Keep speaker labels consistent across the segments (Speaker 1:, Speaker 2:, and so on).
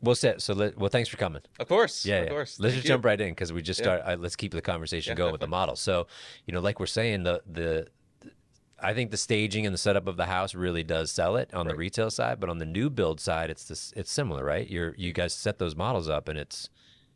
Speaker 1: Well, thanks for coming.
Speaker 2: Of course,
Speaker 1: Yeah,
Speaker 2: of
Speaker 1: yeah.
Speaker 2: course.
Speaker 1: Let's
Speaker 2: Thank
Speaker 1: just
Speaker 2: you.
Speaker 1: jump right in because we just
Speaker 2: Yeah,
Speaker 1: let's keep the conversation
Speaker 2: yeah,
Speaker 1: going with the
Speaker 2: definitely.
Speaker 1: model. So, like we're saying, I think the staging and the setup of the house really does sell it on the
Speaker 2: Right.
Speaker 1: retail side, but on the new build side, it's similar, right? You guys set those models up, and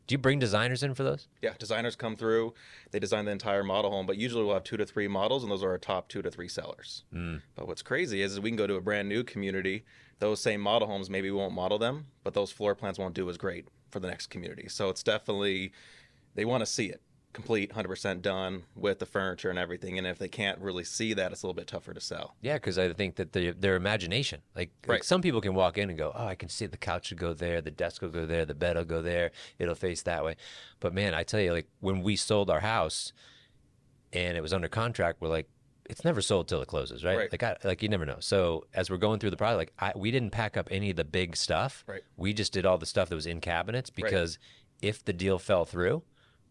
Speaker 1: do you bring designers in for those?
Speaker 2: Yeah, designers come through. They design the entire model home, but usually we'll have 2 to 3 models, and those are our top 2 to 3 sellers.
Speaker 1: Mm,
Speaker 2: But what's crazy is we can go to a brand new community. Those same model homes, maybe we won't model them, but those floor plans won't do as great for the next community. So it's definitely, they want to see it complete, 100% done with the furniture and everything. And if they can't really see that, it's a little bit tougher to sell.
Speaker 1: yeah, because I think that their imagination, like
Speaker 2: Right.
Speaker 1: some people can walk in and go, oh, I can see the couch will go there, the desk will go there, the bed will go there, it'll face that way. But man, I tell you, like when we sold our house and it was under contract, we're like, it's never sold till it closes, right?
Speaker 2: Right.
Speaker 1: Like you never know. So as we're going through the project, we didn't pack up any of the big stuff.
Speaker 2: Right.
Speaker 1: We just did all the stuff that was in cabinets
Speaker 2: Right.
Speaker 1: because if the deal fell through,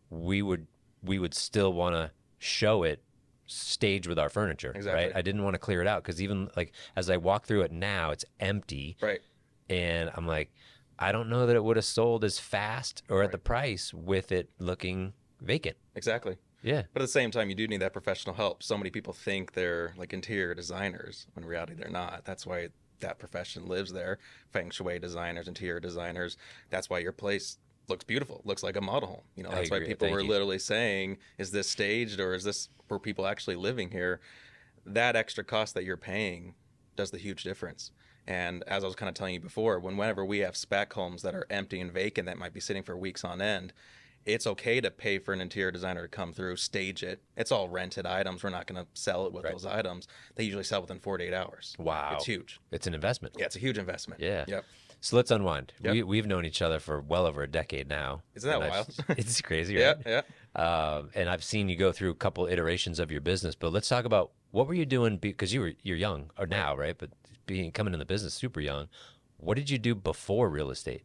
Speaker 1: we would still want to show it stage with our furniture,
Speaker 2: Exactly.
Speaker 1: right? I didn't want to clear it out because even like as I walk through it now, it's empty,
Speaker 2: Right.
Speaker 1: and I'm like, I don't know that it would have sold as fast or at
Speaker 2: Right.
Speaker 1: the price with it looking vacant.
Speaker 2: Exactly.
Speaker 1: Yeah.
Speaker 2: But at the same time, you do need that professional help. So many people think they're like interior designers when in reality they're not. That's why that profession lives there. Feng shui designers, interior designers. That's why your place looks beautiful, looks like a model home.
Speaker 1: I
Speaker 2: That's why
Speaker 1: agree.
Speaker 2: people
Speaker 1: Thank
Speaker 2: were
Speaker 1: you.
Speaker 2: literally saying, is this staged or is this for people actually living here? That extra cost that you're paying does the huge difference. And as I was kind of telling you before, whenever we have spec homes that are empty and vacant that might be sitting for weeks on end, it's okay to pay for an interior designer to come through, stage it. It's all rented items. We're not going to sell it with
Speaker 1: Right.
Speaker 2: those items. They usually sell within 48 hours.
Speaker 1: Wow.
Speaker 2: It's huge.
Speaker 1: It's an investment.
Speaker 2: Yeah, it's a huge investment.
Speaker 1: Yeah.
Speaker 2: Yep.
Speaker 1: So let's unwind.
Speaker 2: Yep.
Speaker 1: We've known each other for well over a decade now.
Speaker 2: Isn't that
Speaker 1: And
Speaker 2: wild?
Speaker 1: It's crazy,
Speaker 2: Yeah,
Speaker 1: right?
Speaker 2: yeah.
Speaker 1: And I've seen you go through a couple iterations of your business, but let's talk about what were you doing because you're young or now, right? But coming in the business super young, what did you do before real estate?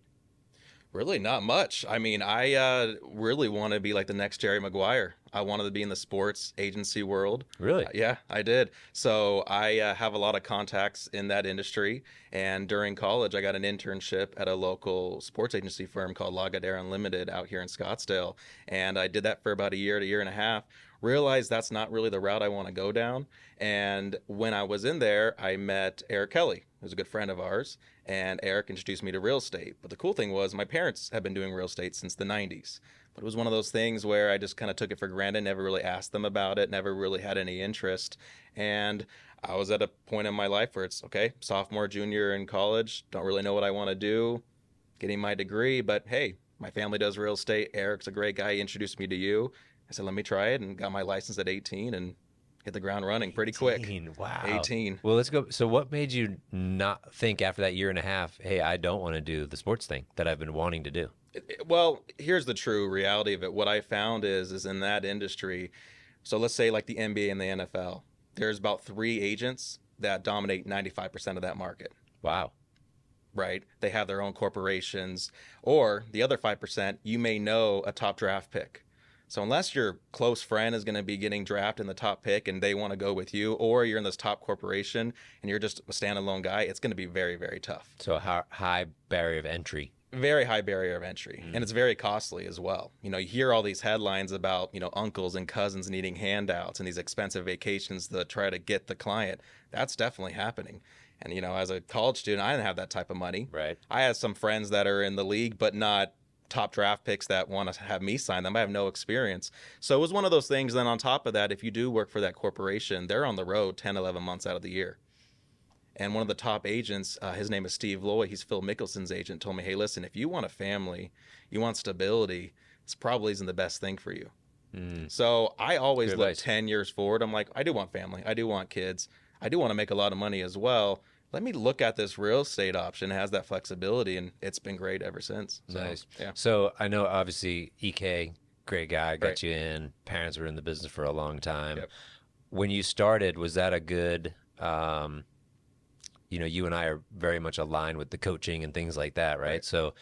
Speaker 2: Really, not much. I mean, I really want to be like the next Jerry Maguire. I wanted to be in the sports agency world.
Speaker 1: Really?
Speaker 2: Yeah, I did. So I have a lot of contacts in that industry. And during college, I got an internship at a local sports agency firm called Lagardère Unlimited out here in Scottsdale. And I did that for about a year to year and a half. Realized that's not really the route I want to go down. And when I was in there, I met Eric Kelly, who's a good friend of ours. And Eric introduced me to real estate. But the cool thing was my parents have been doing real estate since the 90s. But it was one of those things where I just kind of took it for granted, never really asked them about it, never really had any interest. And I was at a point in my life where it's okay, sophomore, junior in college, don't really know what I want to do, getting my degree. But hey, my family does real estate. Eric's a great guy. He introduced me to you. I said, let me try it, and got my license at 18 and hit the ground running pretty quick.
Speaker 1: 18. Wow.
Speaker 2: 18.
Speaker 1: Well, let's go. So what made you not think after that year and a half, hey, I don't want to do the sports thing that I've been wanting to do?
Speaker 2: Well, here's the true reality of it. What I found is in that industry, so let's say like the NBA and the NFL, there's about 3 agents that dominate 95% of that market,
Speaker 1: Wow.
Speaker 2: right? They have their own corporations, or the other 5%, you may know a top draft pick. So unless your close friend is going to be getting drafted in the top pick and they want to go with you, or you're in this top corporation and you're just a standalone guy, it's going to be very, very tough.
Speaker 1: So high barrier of entry.
Speaker 2: Very high barrier of entry, and it's very costly as well. You hear all these headlines about, uncles and cousins needing handouts and these expensive vacations to try to get the client. That's definitely happening. And, as a college student, I didn't have that type of money.
Speaker 1: Right.
Speaker 2: I have some friends that are in the league, but not top draft picks that want to have me sign them. I have no experience. So it was one of those things. Then on top of that, if you do work for that corporation, they're on the road 10, 11 months out of the year. And one of the top agents, his name is Steve Loy, he's Phil Mickelson's agent, told me, hey, listen, if you want a family, you want stability, this probably isn't the best thing for you. So I always
Speaker 1: Good
Speaker 2: look
Speaker 1: advice.
Speaker 2: 10 years forward. I'm like, I do want family. I do want kids. I do want to make a lot of money as well. Let me look at this real estate option. It has that flexibility, and it's been great ever since. So,
Speaker 1: Nice.
Speaker 2: Yeah.
Speaker 1: So I know obviously EK, great guy, got
Speaker 2: Right.
Speaker 1: you in. Parents were in the business for a long time.
Speaker 2: Yep.
Speaker 1: When you started, was that a good, you and I are very much aligned with the coaching and things like that, right?
Speaker 2: Right.
Speaker 1: So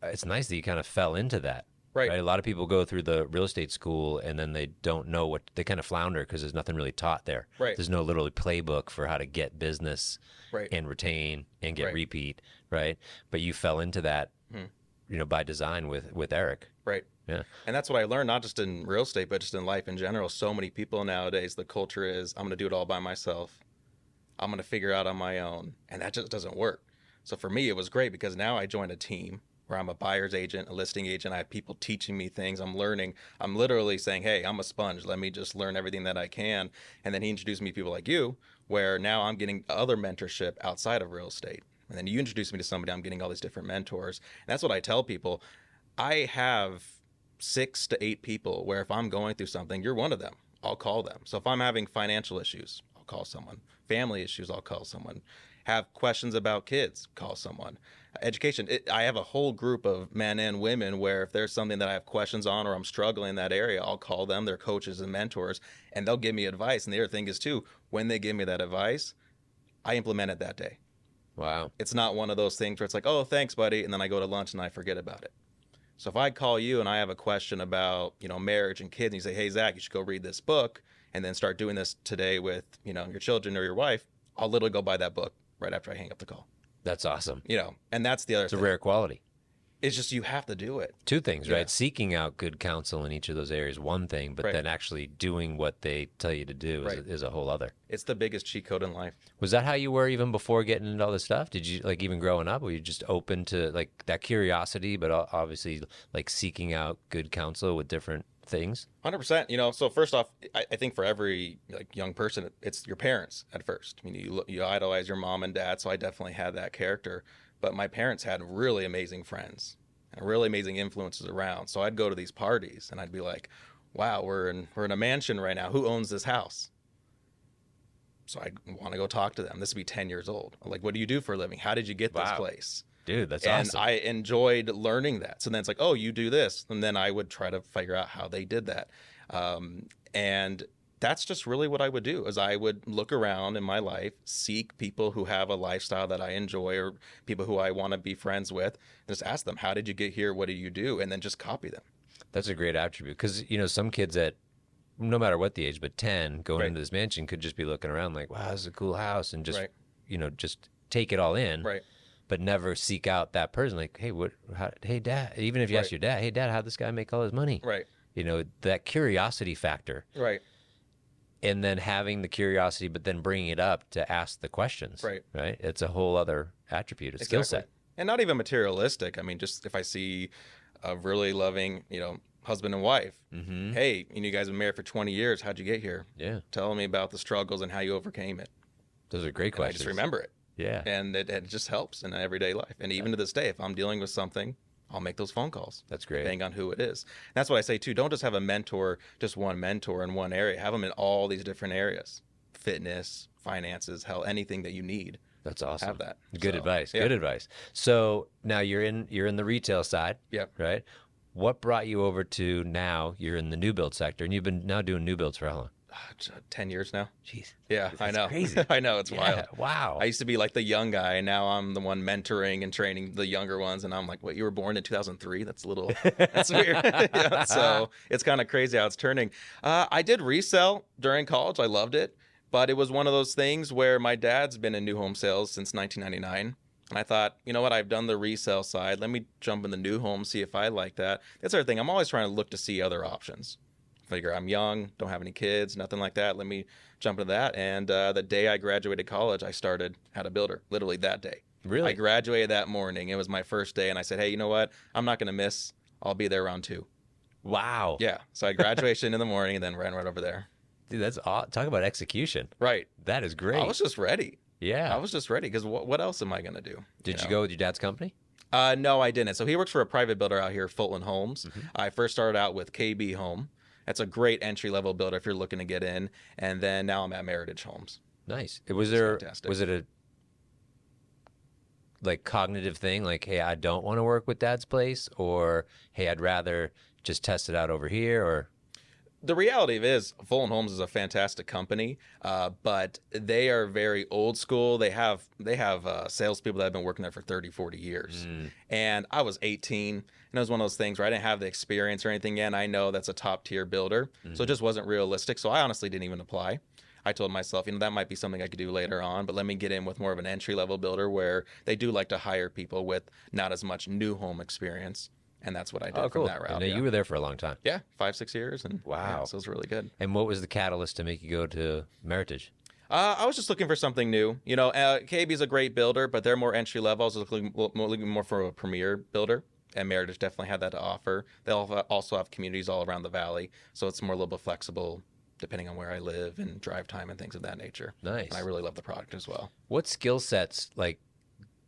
Speaker 1: it's nice that you kind of fell into that.
Speaker 2: Right.
Speaker 1: A lot of people go through the real estate school and then they don't know they kind of flounder because there's nothing really taught there.
Speaker 2: Right.
Speaker 1: There's no literally playbook for how to get business
Speaker 2: Right.
Speaker 1: and retain and get
Speaker 2: Right.
Speaker 1: repeat. right? But you fell into that,
Speaker 2: Hmm.
Speaker 1: by design with Eric.
Speaker 2: Right.
Speaker 1: Yeah.
Speaker 2: And that's what I learned, not just in real estate, but just in life in general. So many people nowadays, the culture is, I'm going to do it all by myself. I'm going to figure out on my own. And that just doesn't work. So for me, it was great because now I joined a team where I'm a buyer's agent, a listing agent. I have people teaching me things. I'm learning. I'm literally saying, hey, I'm a sponge. Let me just learn everything that I can. And then he introduced me to people like you, where now I'm getting other mentorship outside of real estate. And then you introduced me to somebody, I'm getting all these different mentors. And that's what I tell people. I have 6 to 8 people where if I'm going through something, you're one of them. I'll call them. So if I'm having financial issues, I'll call someone. Family issues, I'll call someone. Have questions about kids, call someone. Education, I have a whole group of men and women where if there's something that I have questions on or I'm struggling in that area, I'll call them. They're coaches and mentors, and they'll give me advice. And the other thing is too, when they give me that advice, I implement it that day.
Speaker 1: Wow.
Speaker 2: It's not one of those things where it's like, oh, thanks, buddy, and then I go to lunch and I forget about it. So if I call you and I have a question about, marriage and kids, and you say, hey, Zach, you should go read this book and then start doing this today with, your children or your wife, I'll literally go buy that book right after I hang up the call.
Speaker 1: That's awesome.
Speaker 2: And that's the other
Speaker 1: It's
Speaker 2: thing.
Speaker 1: a rare quality.
Speaker 2: It's just you have to do it.
Speaker 1: 2 things,
Speaker 2: Yeah.
Speaker 1: right? Seeking out good counsel in each of those areas, one thing, but
Speaker 2: Right.
Speaker 1: then actually doing what they tell you to do
Speaker 2: Right.
Speaker 1: is a whole other.
Speaker 2: It's the biggest cheat code in life.
Speaker 1: Was that how you were even before getting into all this stuff? Did you, even growing up, were you just open to that curiosity, but obviously seeking out good counsel with different things?
Speaker 2: 100%. So first off, I think for every young person, it's your parents at first. You idolize your mom and dad, so I definitely had that character. But my parents had really amazing friends and really amazing influences around. So I'd go to these parties and I'd be like, wow, we're in a mansion right now. Who owns this house? So I'd want to go talk to them. This would be 10 years old. Like, what do you do for a living? How did you get this
Speaker 1: Wow.
Speaker 2: place?
Speaker 1: Dude, that's
Speaker 2: And
Speaker 1: awesome.
Speaker 2: I enjoyed learning that. So then it's like, oh, you do this. And then I would try to figure out how they did that. And that's just really what I would do is I would look around in my life, seek people who have a lifestyle that I enjoy or people who I want to be friends with, and just ask them, how did you get here? What do you do? And then just copy them.
Speaker 1: That's a great attribute because, some kids at no matter what the age, but 10 going
Speaker 2: Right.
Speaker 1: into this mansion could just be looking around like, wow, this is a cool house, and just,
Speaker 2: Right.
Speaker 1: just take it all in.
Speaker 2: Right.
Speaker 1: But never seek out that person. Like, hey, hey, Dad. Even if you ask
Speaker 2: Right.
Speaker 1: your dad, hey, Dad, how'd this guy make all his money?
Speaker 2: Right.
Speaker 1: That curiosity factor.
Speaker 2: Right.
Speaker 1: And then having the curiosity, but then bringing it up to ask the questions.
Speaker 2: Right.
Speaker 1: Right. It's a whole other attribute, a skill set.
Speaker 2: And not even materialistic. I mean, just if I see a really loving, husband and wife,
Speaker 1: Mm-hmm.
Speaker 2: hey, you guys have been married for 20 years. How'd you get here?
Speaker 1: Yeah.
Speaker 2: Tell me about the struggles and how you overcame it.
Speaker 1: Those are great
Speaker 2: And I
Speaker 1: questions.
Speaker 2: just remember it.
Speaker 1: Yeah.
Speaker 2: And it just helps in everyday life. And even to this day, if I'm dealing with something, I'll make those phone calls.
Speaker 1: That's great.
Speaker 2: Depending on who it is. And that's what I say too. Don't just have a mentor, just one mentor in one area. Have them in all these different areas: fitness, finances, health, anything that you need.
Speaker 1: That's awesome.
Speaker 2: Have that.
Speaker 1: Good
Speaker 2: So,
Speaker 1: advice.
Speaker 2: yeah.
Speaker 1: Good advice. So now you're in the retail side.
Speaker 2: Yep.
Speaker 1: Right. What brought you over to now you're in the new build sector, and you've been now doing new builds for how long?
Speaker 2: 10 years now.
Speaker 1: Jeez.
Speaker 2: Yeah,
Speaker 1: That's
Speaker 2: I know.
Speaker 1: crazy.
Speaker 2: I know. It's wild.
Speaker 1: Wow.
Speaker 2: I used to be like the young guy, and now I'm the one mentoring and training the younger ones. And I'm like, what, you were born in 2003? That's that's weird. Yeah, so it's kind of crazy how it's turning. I did resell during college. I loved it. But it was one of those things where my dad's been in new home sales since 1999. And I thought, you know what? I've done the resale side. Let me jump in the new home, see if I like that. That's the other thing. I'm always trying to look to see other options. Figure I'm young, don't have any kids, nothing like that. Let me jump into that. And the day I graduated college, I started at a builder, literally that day.
Speaker 1: Really?
Speaker 2: I graduated that morning. It was my first day. And I said, hey, you know what? I'm not going to miss. I'll be there around 2.
Speaker 1: Wow.
Speaker 2: Yeah. So I graduated in the morning and then ran right over there.
Speaker 1: Dude, that's talk about execution.
Speaker 2: Right.
Speaker 1: That is great.
Speaker 2: I was just ready.
Speaker 1: Yeah.
Speaker 2: I was just ready because what else am I going to do?
Speaker 1: Did you
Speaker 2: know?
Speaker 1: go with your dad's company?
Speaker 2: No, I didn't. So he works for a private builder out here, Fulton Homes.
Speaker 1: Mm-hmm.
Speaker 2: I first started out with KB Home. That's a great entry-level builder if you're looking to get in. And then now I'm at Meritage Homes.
Speaker 1: Nice.
Speaker 2: It's
Speaker 1: Was it a cognitive thing? Like, hey, I don't want to work with dad's place, or hey, I'd rather just test it out over here, or
Speaker 2: The reality of it is Fulton Homes is a fantastic company, but they are very old school. They have salespeople that have been working there for 30, 40 years. And I was 18, and it was one of those things where I didn't have the experience or anything yet. And I know that's a top tier builder, so it just wasn't realistic. So I honestly didn't even apply. I told myself, that might be something I could do later on, but let me get in with more of an entry-level builder where they do like to hire people with not as much new home experience. And that's what I did from that route.
Speaker 1: And you were there for a long time.
Speaker 2: Yeah, 5-6 years. And
Speaker 1: wow.
Speaker 2: So it was really good.
Speaker 1: And what was the catalyst to make you go to Meritage?
Speaker 2: I was just looking for something new. KB's a great builder, but they're more entry level. I was looking more for a premier builder, and Meritage definitely had that to offer. They also have communities all around the valley, so it's more a little bit flexible depending on where I live and drive time and things of that nature.
Speaker 1: Nice.
Speaker 2: And I really love the product as well.
Speaker 1: What skill sets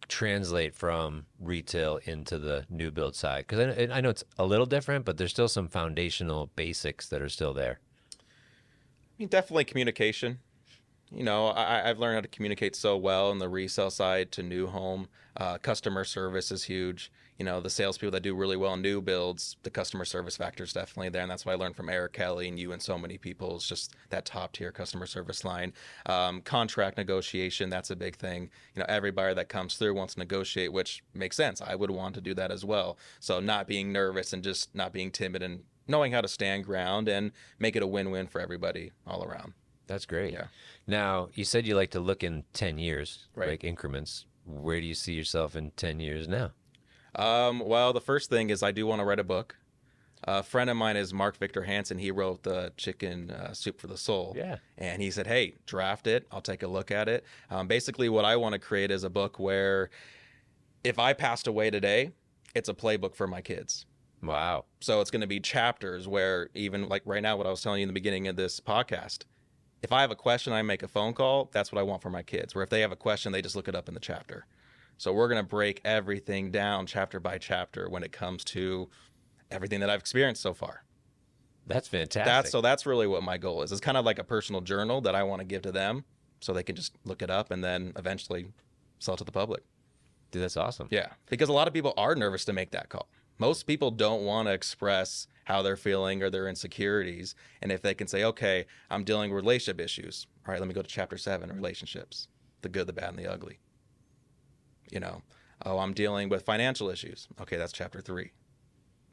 Speaker 1: translate from retail into the new build side? Because I know it's a little different, but there's still some foundational basics that are still there.
Speaker 2: Definitely communication. I've learned how to communicate so well on the resale side to new home. Customer service is huge. The salespeople that do really well in new builds, the customer service factor is definitely there. And that's what I learned from Eric Kelly and you and so many people. It's just that top tier customer service line. Contract negotiation, that's a big thing. Every buyer that comes through wants to negotiate, which makes sense. I would want to do that as well. So not being nervous and just not being timid and knowing how to stand ground and make it a win-win for everybody all around.
Speaker 1: That's great.
Speaker 2: Yeah.
Speaker 1: Now, you said you like to look in 10 years,
Speaker 2: right,
Speaker 1: like increments. Where do you see yourself in 10 years now?
Speaker 2: Well, the first thing is I do want to write a book. A friend of mine is Mark Victor Hansen. He wrote the Chicken Soup for the Soul.
Speaker 1: Yeah.
Speaker 2: And he said, hey, draft it. I'll take a look at it. Basically, what I want to create is a book where if I passed away today, it's a playbook for my kids.
Speaker 1: Wow.
Speaker 2: So it's going to be chapters where even like right now, what I was telling you in the beginning of this podcast, if I have a question, I make a phone call. That's what I want for my kids. Where if they have a question, they just look it up in the chapter. So we're going to break everything down chapter by chapter when it comes to everything that I've experienced so far.
Speaker 1: That's fantastic.
Speaker 2: That's really what my goal is. It's kind of like a personal journal that I want to give to them so they can just look it up and then eventually sell it to the public.
Speaker 1: Dude, that's awesome.
Speaker 2: Yeah, because a lot of people are nervous to make that call. Most people don't want to express how they're feeling or their insecurities. And if they can say, okay, I'm dealing with relationship issues. All right, let me go to chapter 7, relationships, the good, the bad, and the ugly. Oh, I'm dealing with financial issues. Okay, that's chapter 3.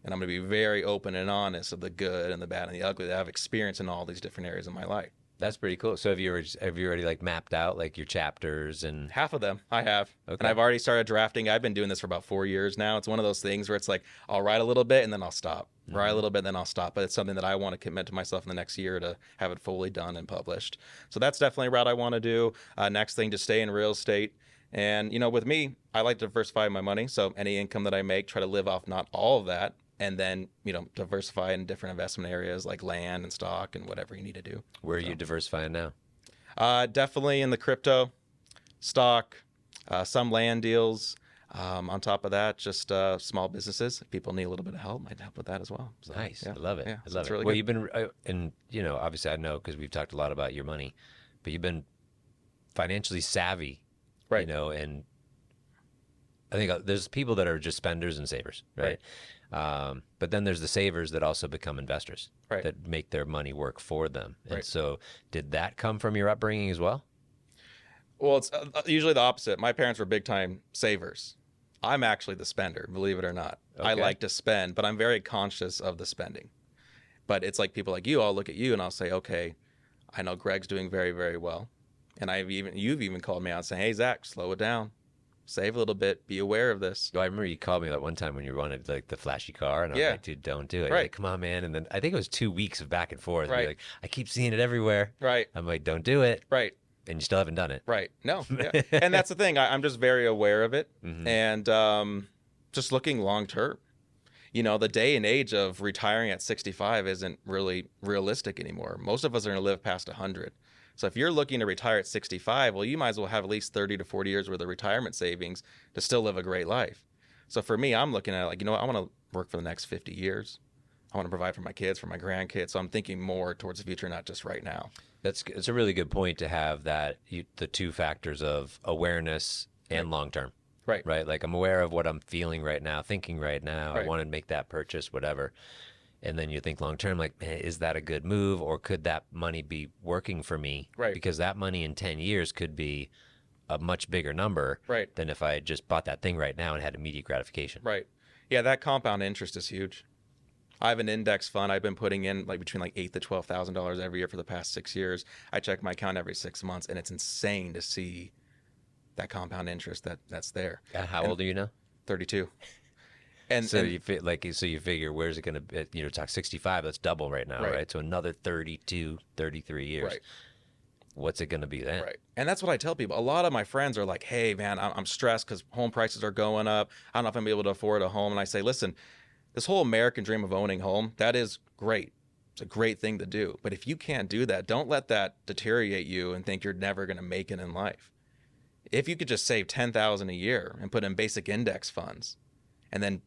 Speaker 2: And I'm going to be very open and honest of the good and the bad and the ugly that I've experienced in all these different areas of my life.
Speaker 1: That's pretty cool. So have you already mapped out your chapters and
Speaker 2: half of them I have.
Speaker 1: Okay.
Speaker 2: And I've already started drafting. I've been doing this for about 4 years now. It's one of those things where it's like I'll write a little bit and then I'll stop. Mm-hmm. Write a little bit and then I'll stop. But it's something that I want to commit to myself in the next year to have it fully done and published. So that's definitely a route I want to do. Next thing, to stay in real estate. And with me, I like to diversify my money. So any income that I make, try to live off not all of that. And then, diversify in different investment areas like land and stock and whatever you need to do.
Speaker 1: Where are you diversifying now?
Speaker 2: Definitely in the crypto, stock, some land deals. On top of that, just small businesses. If people need a little bit of help, I'd help with that as well. So,
Speaker 1: nice.
Speaker 2: Yeah.
Speaker 1: I love it.
Speaker 2: Yeah,
Speaker 1: I love it.
Speaker 2: Really
Speaker 1: well,
Speaker 2: good.
Speaker 1: you've been, and obviously I know because we've talked a lot about your money, but you've been financially savvy,
Speaker 2: right?
Speaker 1: And I think there's people that are just spenders and savers, right? But then there's the savers that also become investors,
Speaker 2: right,
Speaker 1: that make their money work for them. And
Speaker 2: right.
Speaker 1: so did that come from your upbringing as well?
Speaker 2: Well, it's usually the opposite. My parents were big time savers. I'm actually the spender, believe it or not. Okay. I like to spend, but I'm very conscious of the spending. But it's like people like you, I'll look at you and I'll say, okay, I know Greg's doing very, very well. And you've even called me out and saying, hey, Zach, slow it down. Save a little bit. Be aware of this.
Speaker 1: I remember you called me that one time when you wanted the flashy car, and I was like, dude, don't do it.
Speaker 2: Right.
Speaker 1: Like, come on, man. And then I think it was 2 weeks of back and forth.
Speaker 2: Right.
Speaker 1: You're like, I keep seeing it everywhere.
Speaker 2: Right.
Speaker 1: I'm like, don't do it.
Speaker 2: Right.
Speaker 1: And you still haven't done it.
Speaker 2: Right. No. Yeah. And that's the thing. I'm just very aware of it.
Speaker 1: Mm-hmm.
Speaker 2: And just looking long term. The day and age of retiring at 65 isn't really realistic anymore. Most of us are going to live past 100. So if you're looking to retire at 65, well, you might as well have at least 30 to 40 years worth of retirement savings to still live a great life. So for me, I'm looking at it like, I want to work for the next 50 years. I want to provide for my kids, for my grandkids. So I'm thinking more towards the future, not just right now.
Speaker 1: It's a really good point to have that the two factors of awareness and long term.
Speaker 2: Right.
Speaker 1: Right. Like I'm aware of what I'm feeling right now, thinking right now.
Speaker 2: Right.
Speaker 1: I want to make that purchase, whatever. And then you think long term, like, man, is that a good move, or could that money be working for me?
Speaker 2: Right.
Speaker 1: Because that money in 10 years could be a much bigger number
Speaker 2: right.
Speaker 1: than if I just bought that thing right now and had immediate gratification.
Speaker 2: Right. Yeah, that compound interest is huge. I have an index fund. I've been putting in like between like $8,000 to $12,000 every year for the past 6 years. I check my account every 6 months, and it's insane to see that compound interest that's there.
Speaker 1: How
Speaker 2: And
Speaker 1: old are you now?
Speaker 2: 32. And
Speaker 1: So
Speaker 2: and
Speaker 1: you so you figure where's it going to be? Talk 65, that's double right now,
Speaker 2: Right.
Speaker 1: right? So another 32, 33 years.
Speaker 2: Right.
Speaker 1: What's it going to be then?
Speaker 2: Right. And that's what I tell people. A lot of my friends are like, hey, man, I'm stressed because home prices are going up. I don't know if I'm able to afford a home. And I say, listen, this whole American dream of owning a home, that is great. It's a great thing to do. But if you can't do that, don't let that deteriorate you and think you're never going to make it in life. If you could just save $10,000 a year and put in basic index funds and then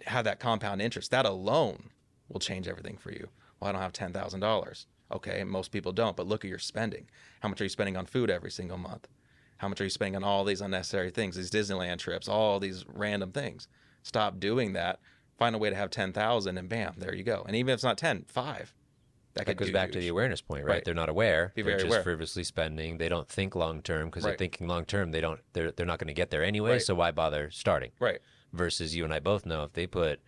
Speaker 2: have that compound interest, that alone will change everything for you. Well, I don't have $10,000. Okay, most people don't, but look at your spending. How much are you spending on food every single month? How much are you spending on all these unnecessary things, these Disneyland trips, all these random things? Stop doing that. Find a way to have 10,000 and bam, there you go. And even if it's not 10, 5.
Speaker 1: That goes back to the awareness point, right? They're not aware.
Speaker 2: Be
Speaker 1: they're
Speaker 2: very
Speaker 1: just
Speaker 2: aware.
Speaker 1: frivolously spending. They don't think long term because they're
Speaker 2: Right.
Speaker 1: thinking long term. They're not going to get there anyway.
Speaker 2: Right.
Speaker 1: So why bother starting?
Speaker 2: Right.
Speaker 1: Versus you and I both know if they put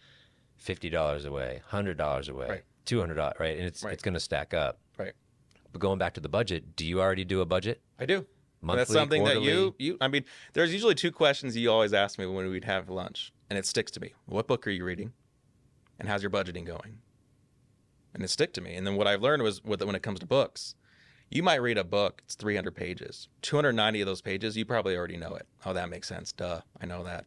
Speaker 1: $50 away, $100 away,
Speaker 2: Right.
Speaker 1: $200, right, and it's going to stack up.
Speaker 2: Right.
Speaker 1: But going back to the budget, do you already do a budget?
Speaker 2: I do.
Speaker 1: Monthly,
Speaker 2: That's something
Speaker 1: quarterly?
Speaker 2: that I mean, there's usually 2 questions you always ask me when we'd have lunch, and it sticks to me. What book are you reading? And how's your budgeting going? And it stick to me. And then what I've learned was when it comes to books, you might read a book, it's 300 pages. 290 of those pages, you probably already know it. Oh, that makes sense. Duh, I know that.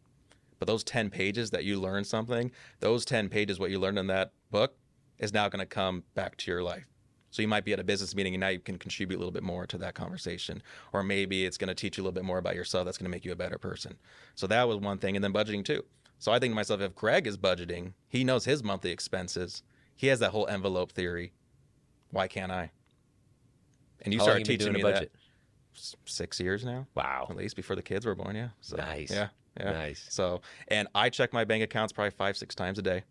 Speaker 2: But those 10 pages that you learn something, those 10 pages, what you learned in that book is now going to come back to your life. So you might be at a business meeting and now you can contribute a little bit more to that conversation. Or maybe it's going to teach you a little bit more about yourself. That's going to make you a better person. So that was one thing. And then budgeting too. So I think to myself, if Greg is budgeting, he knows his monthly expenses. He has that whole envelope theory. Why can't I? And you
Speaker 1: How long
Speaker 2: started
Speaker 1: you been
Speaker 2: teaching
Speaker 1: doing
Speaker 2: me
Speaker 1: a budget?
Speaker 2: that 6 years now,
Speaker 1: Wow.
Speaker 2: at least before the kids were born. Yeah. So,
Speaker 1: Nice.
Speaker 2: Yeah.
Speaker 1: Nice.
Speaker 2: So, and I check my bank accounts probably 5-6 times a day.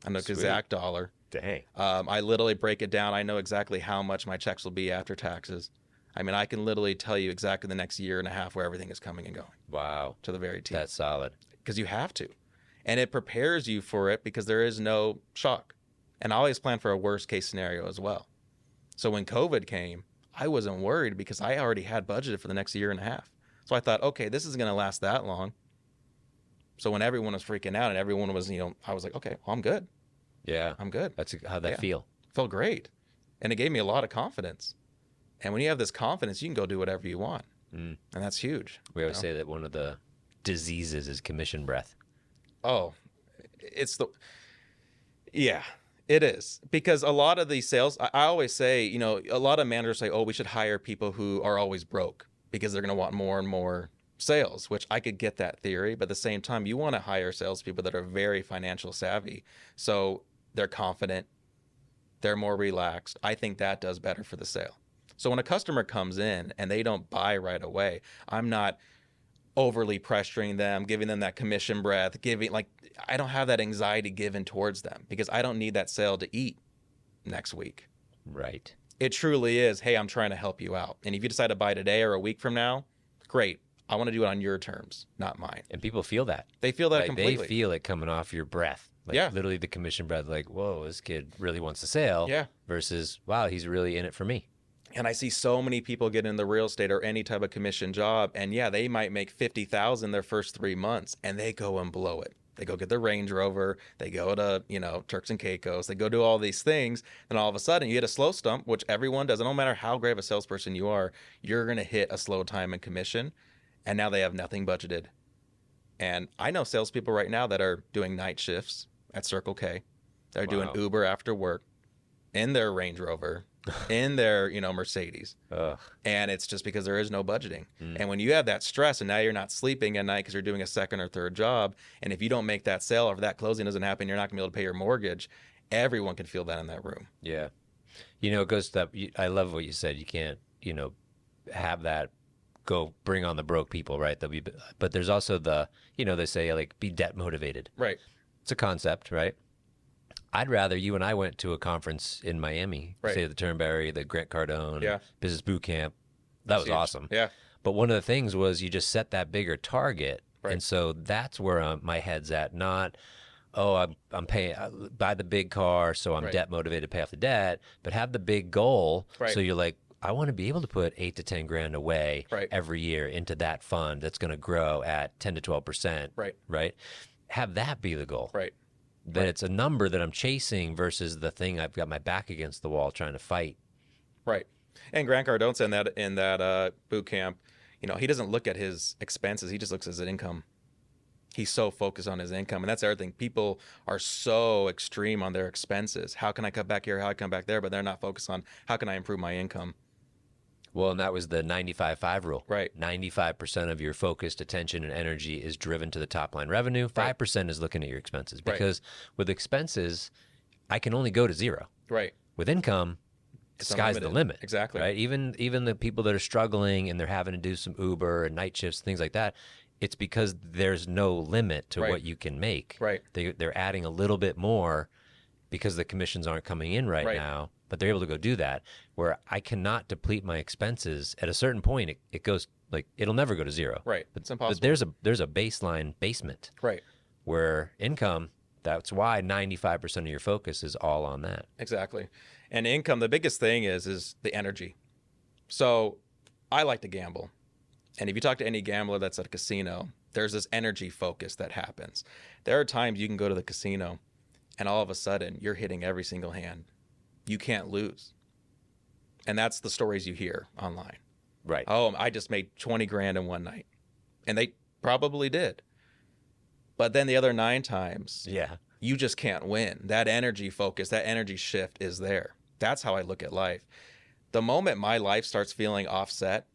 Speaker 2: I know the
Speaker 1: Sweet.
Speaker 2: exact dollar.
Speaker 1: Dang.
Speaker 2: I literally break it down. I know exactly how much my checks will be after taxes. I mean, I can literally tell you exactly the next year and a half where everything is coming and going
Speaker 1: Wow.
Speaker 2: to the very T.
Speaker 1: That's solid.
Speaker 2: Because you have to. And it prepares you for it because there is no shock. And I always plan for a worst case scenario as well. So when COVID came, I wasn't worried because I already had budgeted for the next year and a half. So I thought, okay, this isn't going to last that long. So when everyone was freaking out and everyone was, I was like, okay, well, I'm good.
Speaker 1: Yeah.
Speaker 2: I'm good.
Speaker 1: How'd that
Speaker 2: Yeah.
Speaker 1: feel?
Speaker 2: Felt great. And it gave me a lot of confidence. And when you have this confidence, you can go do whatever you want.
Speaker 1: Mm.
Speaker 2: And that's huge.
Speaker 1: We always say that one of the diseases is commission breath.
Speaker 2: Oh, yeah, it is. Because a lot of these sales, I always say, a lot of managers say, oh, we should hire people who are always broke because they're going to want more and more sales, which I could get that theory. But at the same time, you want to hire salespeople that are very financial savvy. So they're confident, they're more relaxed. I think that does better for the sale. So when a customer comes in and they don't buy right away, I'm not overly pressuring them, giving them that commission breath, I don't have that anxiety given towards them because I don't need that sale to eat next week.
Speaker 1: Right.
Speaker 2: It truly is, hey, I'm trying to help you out. And if you decide to buy today or a week from now, great. I want to do it on your terms, not mine.
Speaker 1: And people feel that.
Speaker 2: They feel that
Speaker 1: Like,
Speaker 2: completely.
Speaker 1: They feel it coming off your breath. Like
Speaker 2: Yeah.
Speaker 1: literally the commission breath, like, whoa, this kid really wants a sale.
Speaker 2: Yeah.
Speaker 1: Versus, wow, he's really in it for me.
Speaker 2: And I see so many people get in the real estate or any type of commission job. And yeah, they might make $50,000 their first 3 months and they go and blow it. They go get their Range Rover. They go to, Turks and Caicos. They go do all these things. Then all of a sudden you hit a slow stump, which everyone does. It don't matter how great of a salesperson you are, you're going to hit a slow time in commission. And now they have nothing budgeted. And I know salespeople right now that are doing night shifts at Circle K. They're doing
Speaker 1: Wow.
Speaker 2: Uber after work in their Range Rover, in their, Mercedes.
Speaker 1: Ugh.
Speaker 2: And it's just because there is no budgeting.
Speaker 1: Mm.
Speaker 2: And when you have that stress and now you're not sleeping at night because you're doing a second or third job, and if you don't make that sale or if that closing doesn't happen, you're not going to be able to pay your mortgage. Everyone can feel that in that room.
Speaker 1: Yeah. It goes to that. I love what you said. You can't, have that go bring on the broke people, right? But there's also they say like be debt motivated.
Speaker 2: Right.
Speaker 1: It's a concept, right? I'd rather you and I went to a conference in Miami,
Speaker 2: Right.
Speaker 1: say the Turnberry, the Grant Cardone,
Speaker 2: Yeah.
Speaker 1: Business Boot Camp. That was
Speaker 2: Huge.
Speaker 1: awesome.
Speaker 2: Yeah.
Speaker 1: But one of the things was you just set that bigger target.
Speaker 2: Right.
Speaker 1: And so that's where my head's at. Not, oh, I'm paying buy the big car, so I'm
Speaker 2: Right.
Speaker 1: debt motivated to pay off the debt, but have the big goal.
Speaker 2: Right.
Speaker 1: So you're like, I want to be able to put 8 to 10 grand away
Speaker 2: Right.
Speaker 1: every year into that fund that's going to grow at 10 to 12%.
Speaker 2: Right.
Speaker 1: Right. Have that be the goal.
Speaker 2: Right.
Speaker 1: Then
Speaker 2: Right.
Speaker 1: it's a number that I'm chasing versus the thing I've got my back against the wall trying to fight.
Speaker 2: Right. And Grant Cardone said in that boot camp, he doesn't look at his expenses. He just looks at his income. He's so focused on his income. And that's the other thing. People are so extreme on their expenses. How can I cut back here? How can I come back there? But they're not focused on how can I improve my income?
Speaker 1: Well, and that was the 95-5 rule.
Speaker 2: Right.
Speaker 1: 95% of your focused attention and energy is driven to the top line revenue. 5% is looking at your expenses.
Speaker 2: Right.
Speaker 1: Because with expenses, I can only go to zero.
Speaker 2: Right.
Speaker 1: With income, the sky's the
Speaker 2: unlimited.
Speaker 1: limit.
Speaker 2: Exactly.
Speaker 1: Right. Even the people that are struggling and they're having to do some Uber and night shifts, things like that, it's because there's no limit to
Speaker 2: Right.
Speaker 1: what you can make.
Speaker 2: Right.
Speaker 1: They're adding a little bit more because the commissions aren't coming in right
Speaker 2: Right.
Speaker 1: now, but they're able to go do that. Where I cannot deplete my expenses at a certain point, it goes like it'll never go to zero.
Speaker 2: Right. It's impossible.
Speaker 1: But there's a baseline basement
Speaker 2: Right.
Speaker 1: where income. That's why 95% of your focus is all on that.
Speaker 2: Exactly. And income, the biggest thing is the energy. So I like to gamble. And if you talk to any gambler that's at a casino, there's this energy focus that happens. There are times you can go to the casino and all of a sudden you're hitting every single hand. You can't lose. And that's the stories you hear online.
Speaker 1: Right.
Speaker 2: Oh, I just made 20 grand in one night. And they probably did. But then the other 9 times,
Speaker 1: Yeah.
Speaker 2: you just can't win. That energy focus, that energy shift is there. That's how I look at life. The moment my life starts feeling offset,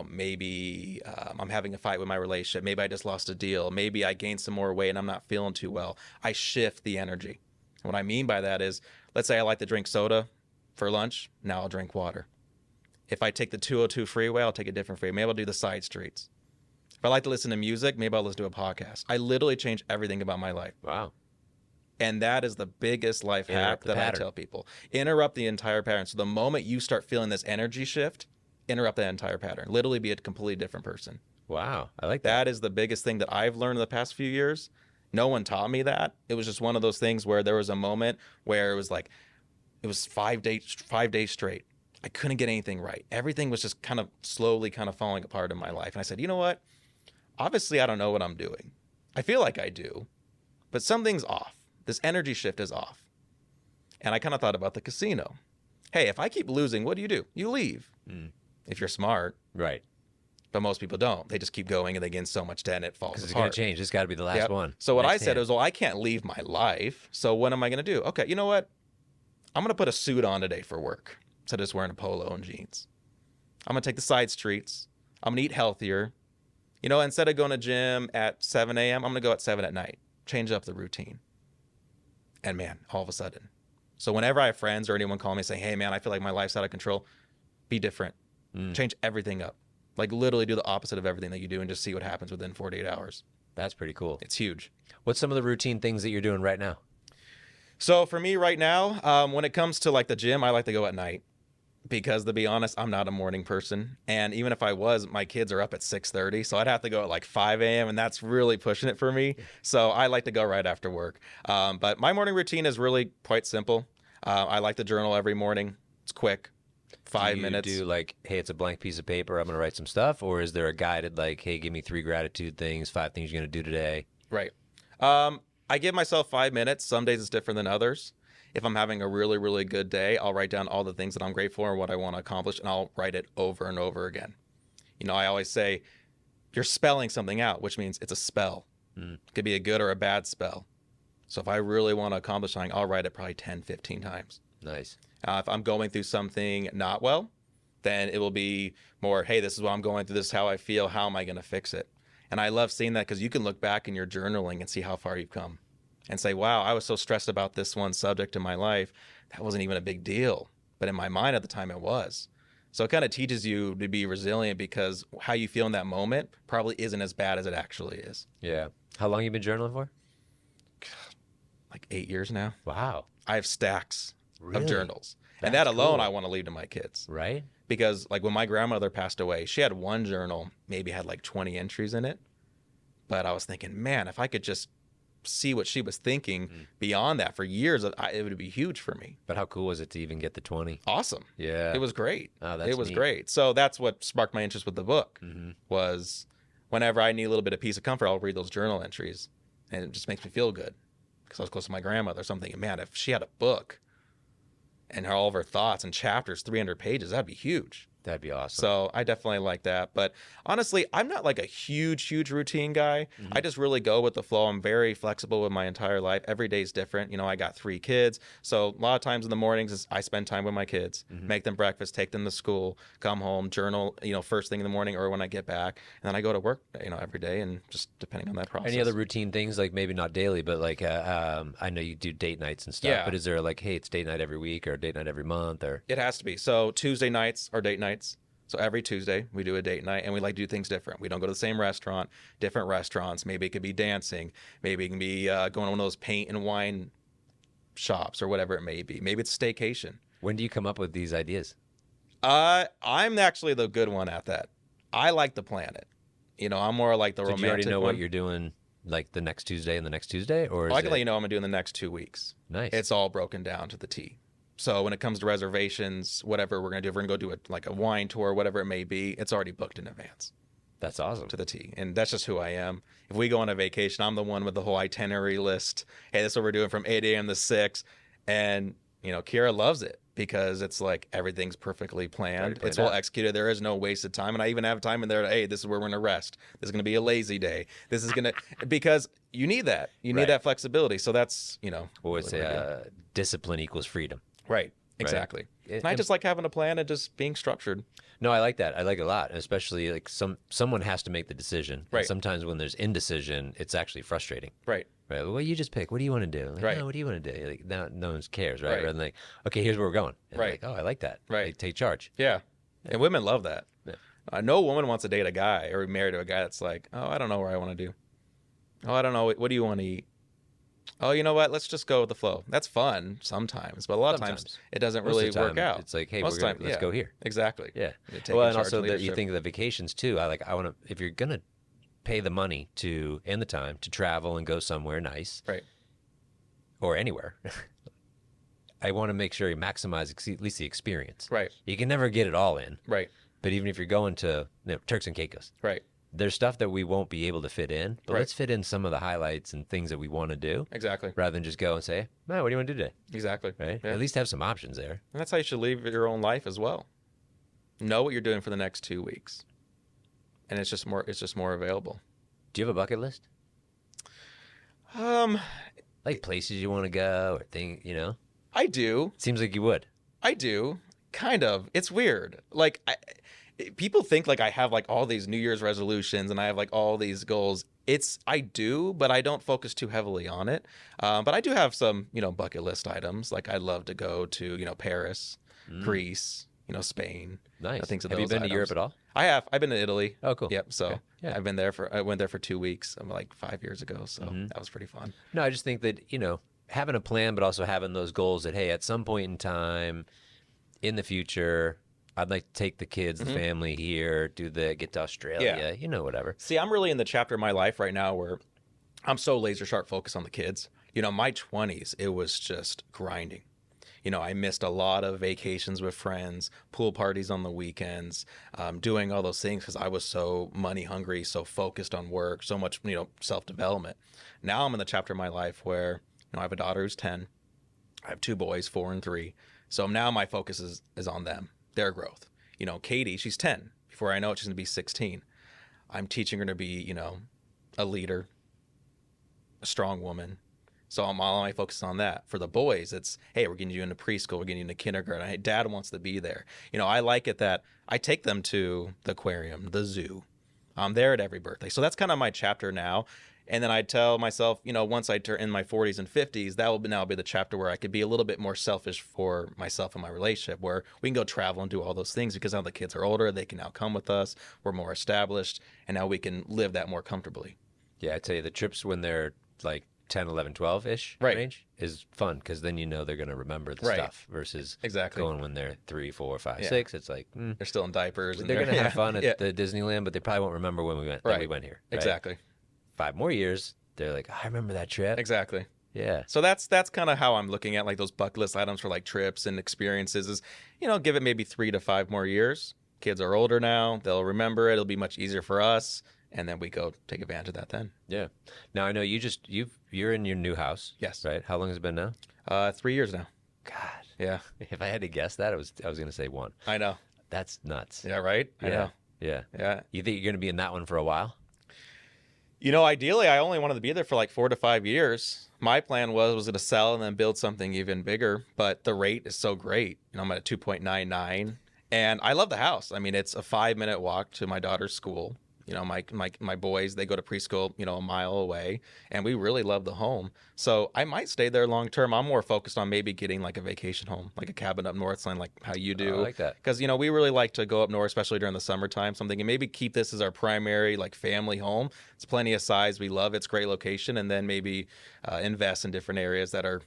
Speaker 2: maybe I'm having a fight with my relationship. Maybe I just lost a deal. Maybe I gained some more weight and I'm not feeling too well. I shift the energy. What I mean by that is, let's say I like to drink soda for lunch. Now I'll drink water. If I take the 202 freeway, I'll take a different freeway. Maybe I'll do the side streets. If I like to listen to music, maybe I'll listen to a podcast. I literally change everything about my life.
Speaker 1: Wow.
Speaker 2: And that is the biggest life hack
Speaker 1: Interrupt the
Speaker 2: that I
Speaker 1: pattern.
Speaker 2: tell people. Interrupt the entire pattern. So the moment you start feeling this energy shift, interrupt that entire pattern. Literally be a completely different person.
Speaker 1: Wow. I like that.
Speaker 2: That is the biggest thing that I've learned in the past few years. No one taught me that. It was just one of those things where there was a moment where it was 5 days straight. I couldn't get anything right. Everything was just kind of slowly kind of falling apart in my life. And I said, you know what? Obviously, I don't know what I'm doing. I feel like I do, but something's off. This energy shift is off. And I kind of thought about the casino. Hey, if I keep losing, what do? You leave. If you're smart.
Speaker 1: Right.
Speaker 2: But most people don't. They just keep going and they gain so much debt and it falls
Speaker 1: Because
Speaker 2: apart.
Speaker 1: it's going to change. It's got to be the last
Speaker 2: Yep.
Speaker 1: one.
Speaker 2: So what
Speaker 1: Next
Speaker 2: I said
Speaker 1: hand.
Speaker 2: is, well, I can't leave my life. So what am I going to do? Okay, you know what? I'm going to put a suit on today for work instead of just wearing a polo and jeans. I'm going to take the side streets. I'm going to eat healthier. Instead of going to gym at 7 a.m., I'm going to go at 7 at night. Change up the routine. And man, all of a sudden. So whenever I have friends or anyone call me saying, hey, man, I feel like my life's out of control, be different. Change everything up. Like literally do the opposite of everything that you do and just see what happens within 48 hours.
Speaker 1: That's pretty cool.
Speaker 2: It's huge.
Speaker 1: What's some of the routine things that you're doing right now?
Speaker 2: So for me right now, when it comes to like the gym, I like to go at night because to be honest, I'm not a morning person. And even if I was, my kids are up at 6:30. So I'd have to go at like 5 a.m. and that's really pushing it for me. So I like to go right after work. But my morning routine is really quite simple. I like to journal every morning. It's quick. 5 minutes.
Speaker 1: Do you like, hey, it's a blank piece of paper, I'm going to write some stuff? Or is there a guided, like, hey, give me 3 gratitude things, 5 things you're going to do today?
Speaker 2: Right. I give myself 5 minutes. Some days it's different than others. If I'm having a really, really good day, I'll write down all the things that I'm grateful for and what I want to accomplish, and I'll write it over and over again. I always say, you're spelling something out, which means it's a spell. It could be a good or a bad spell. So if I really want to accomplish something, I'll write it probably 10, 15 times.
Speaker 1: Nice.
Speaker 2: If I'm going through something not well, then it will be more, hey, this is what I'm going through. This is how I feel. How am I going to fix it? And I love seeing that because you can look back in your journaling and see how far you've come and say, wow, I was so stressed about this one subject in my life. That wasn't even a big deal. But in my mind at the time, it was. So it kind of teaches you to be resilient because how you feel in that moment probably isn't as bad as it actually is.
Speaker 1: Yeah. How long you been journaling for?
Speaker 2: Like 8 years now.
Speaker 1: Wow.
Speaker 2: I have stacks
Speaker 1: Really?
Speaker 2: of journals.
Speaker 1: That's
Speaker 2: And that alone,
Speaker 1: cool.
Speaker 2: I want to leave to my kids.
Speaker 1: Right?
Speaker 2: Because like when my grandmother passed away, she had one journal, maybe had like 20 entries in it. But I was thinking, man, if I could just see what she was thinking beyond that for years. It would be huge for me.
Speaker 1: But how cool was it to even get the 20?
Speaker 2: Awesome.
Speaker 1: Yeah.
Speaker 2: It was great.
Speaker 1: Oh, that's
Speaker 2: it was
Speaker 1: neat.
Speaker 2: great. So that's what sparked my interest with the book.
Speaker 1: Mm-hmm.
Speaker 2: Was whenever I need a little bit of peace of comfort, I'll read those journal entries, and it just makes me feel good because I was close to my grandmother or something. And man, if she had a book and all of her thoughts and chapters, 300 pages, that'd be huge.
Speaker 1: That'd be awesome.
Speaker 2: So I definitely like that. But honestly, I'm not like a huge routine guy.
Speaker 1: Mm-hmm.
Speaker 2: I just really go with the flow. I'm very flexible with my entire life. Every day's different. You know, I got 3 kids. So a lot of times in the mornings, I spend time with my kids, make them breakfast, take them to school, come home, journal, you know, first thing in the morning or when I get back. And then I go to work, you know, every day and just depending on that process.
Speaker 1: Any other routine things, like maybe not daily, but like I know you do date nights and stuff,
Speaker 2: Yeah.
Speaker 1: but is there like, hey, it's date night every week or date night every month or?
Speaker 2: It has to be. So Tuesday nights are date nights. So every Tuesday we do a date night and we like to do things different. We don't go to the same restaurant, different restaurants. Maybe it could be dancing. Maybe it can be going to one of those paint and wine shops or whatever it may be. Maybe it's a staycation.
Speaker 1: When do you come up with these ideas?
Speaker 2: I'm actually the good one at that. I like to plan it. You know, I'm more like the
Speaker 1: So
Speaker 2: romantic
Speaker 1: do you already know
Speaker 2: one.
Speaker 1: what you're doing like the next Tuesday and the next Tuesday? Or is
Speaker 2: I can
Speaker 1: it...
Speaker 2: let you know I'm doing the next 2 weeks.
Speaker 1: Nice.
Speaker 2: It's all broken down to the T. So when it comes to reservations, whatever we're going to do, if we're going to go do like a wine tour, whatever it may be, it's already booked in advance.
Speaker 1: That's awesome.
Speaker 2: To the T. And that's just who I am. If we go on a vacation, I'm the one with the whole itinerary list. Hey, this is what we're doing from 8 a.m. to 6. And, you know, Kira loves it because it's like everything's perfectly planned. It's well executed. There is no wasted time. And I even have time in there. Hey, this is where we're going to rest. This is going to be a lazy day. This is going to, because you need that. You need that flexibility. So that's, you know.
Speaker 1: Well, it's discipline equals freedom.
Speaker 2: Right. Exactly. Right. And I just like having a plan and just being structured.
Speaker 1: No, I like that. I like it a lot, especially like someone has to make the decision.
Speaker 2: Right.
Speaker 1: And sometimes when there's indecision, it's actually frustrating.
Speaker 2: Right.
Speaker 1: Right. Well, you just pick. What do you want to do? Like,
Speaker 2: right.
Speaker 1: No, what do you want to do? Like, no one cares, right? Rather than like, okay, here's where we're going. And
Speaker 2: right.
Speaker 1: Like, oh, I like that.
Speaker 2: Right.
Speaker 1: Like, take charge.
Speaker 2: Yeah. And women love that.
Speaker 1: Yeah.
Speaker 2: No woman wants to date a guy or be married to a guy that's like, oh, I don't know where I want to do. Oh, I don't know. What do you want to eat? Oh, you know what? Let's just go with the flow. That's fun sometimes, but a lot of times it doesn't really work out.
Speaker 1: It's like, hey,
Speaker 2: let's
Speaker 1: go here.
Speaker 2: Exactly.
Speaker 1: Yeah. Well, and also that you think of the vacations too. I want to, if you're gonna pay the money to and the time to travel and go somewhere nice,
Speaker 2: right,
Speaker 1: or anywhere, I want to make sure you maximize at least the experience.
Speaker 2: Right.
Speaker 1: You can never get it all in.
Speaker 2: Right.
Speaker 1: But even if you're going to Turks and Caicos,
Speaker 2: right.
Speaker 1: There's stuff that we won't be able to fit in, but let's fit in some of the highlights and things that we want to do.
Speaker 2: Exactly.
Speaker 1: Rather than just go and say, "Man, what do you want to do today?"
Speaker 2: Exactly.
Speaker 1: Right.
Speaker 2: Yeah.
Speaker 1: At least have some options there.
Speaker 2: And that's how you should live your own life as well. Know what you're doing for the next 2 weeks, and it's just more available.
Speaker 1: Do you have a bucket list? Like places you want to go or things, you know?
Speaker 2: I do.
Speaker 1: Seems like you would.
Speaker 2: I do. Kind of. It's weird. Like people think like I have like all these New Year's resolutions and I have like all these goals. I do, but I don't focus too heavily on it. But I do have some, you know, bucket list items. Like I'd love to go to, you know, Paris, Greece, you know, Spain.
Speaker 1: Nice.
Speaker 2: Things of
Speaker 1: have you
Speaker 2: those
Speaker 1: been
Speaker 2: items.
Speaker 1: to Europe at all?
Speaker 2: I have. I've been to Italy.
Speaker 1: Oh, cool.
Speaker 2: Yep. So
Speaker 1: okay. Yeah.
Speaker 2: I went there for 2 weeks, like 5 years ago. So that was pretty fun.
Speaker 1: No, I just think that, you know, having a plan, but also having those goals that, hey, at some point in time in the future, I'd like to take the kids, the family here, get to Australia, you know, whatever.
Speaker 2: See, I'm really in the chapter of my life right now where I'm so laser sharp focused on the kids. You know, my 20s, it was just grinding. You know, I missed a lot of vacations with friends, pool parties on the weekends, doing all those things because I was so money hungry, so focused on work, so much, you know, self-development. Now I'm in the chapter of my life where, you know, I have a daughter who's 10. I have 2 boys, 4 and 3. So now my focus is on them, their growth. You know, Katie, she's 10. Before I know it, she's going to be 16. I'm teaching her to be, you know, a leader, a strong woman. So I'm all my focus on that. For the boys, it's, hey, we're getting you into preschool, we're getting you into kindergarten. Hey, Dad wants to be there. You know, I like it that I take them to the aquarium, the zoo. I'm there at every birthday. So that's kind of my chapter now. And then I tell myself, you know, once I turn in my 40s and 50s, that will now be the chapter where I could be a little bit more selfish for myself and my relationship, where we can go travel and do all those things because now the kids are older. They can now come with us. We're more established. And now we can live that more comfortably.
Speaker 1: Yeah, I tell you, the trips when they're like 10, 11, 12-ish range is fun because then you know they're going to remember the stuff versus going when they're 3, 4, 5, 6. It's like
Speaker 2: they're still in diapers.
Speaker 1: They're going to have fun at the Disneyland, but they probably won't remember when we went. That we went here.
Speaker 2: Right? Exactly.
Speaker 1: 5 more years, they're like, I remember that trip.
Speaker 2: Exactly.
Speaker 1: Yeah.
Speaker 2: So that's kind of how I'm looking at like those bucket list items for like trips and experiences is, give it maybe 3 to 5 more years. Kids are older now. They'll remember it. It'll be much easier for us. And then we go take advantage of that then.
Speaker 1: Yeah. Now I know you're in your new house.
Speaker 2: Yes.
Speaker 1: Right. How long has it been now?
Speaker 2: 3 years now.
Speaker 1: God.
Speaker 2: Yeah.
Speaker 1: If I had to guess that, I was going to say 1.
Speaker 2: I know.
Speaker 1: That's nuts.
Speaker 2: Yeah, right?
Speaker 1: Yeah.
Speaker 2: I know.
Speaker 1: Yeah.
Speaker 2: Yeah.
Speaker 1: You think you're going to be in that one for a while?
Speaker 2: Ideally, I only wanted to be there for like 4 to 5 years. My plan was to sell and then build something even bigger, but the rate is so great. I'm at a 2.99, and I love the house. I mean, it's a 5-minute walk to my daughter's school. My boys, they go to preschool, a mile away, and we really love the home. So I might stay there long term. I'm more focused on maybe getting like a vacation home, like a cabin up north, like how you do.
Speaker 1: I like that.
Speaker 2: Because, we really like to go up north, especially during the summertime. So I'm thinking maybe keep this as our primary like family home. It's plenty of size. We love its great location, and then maybe invest in different areas that are,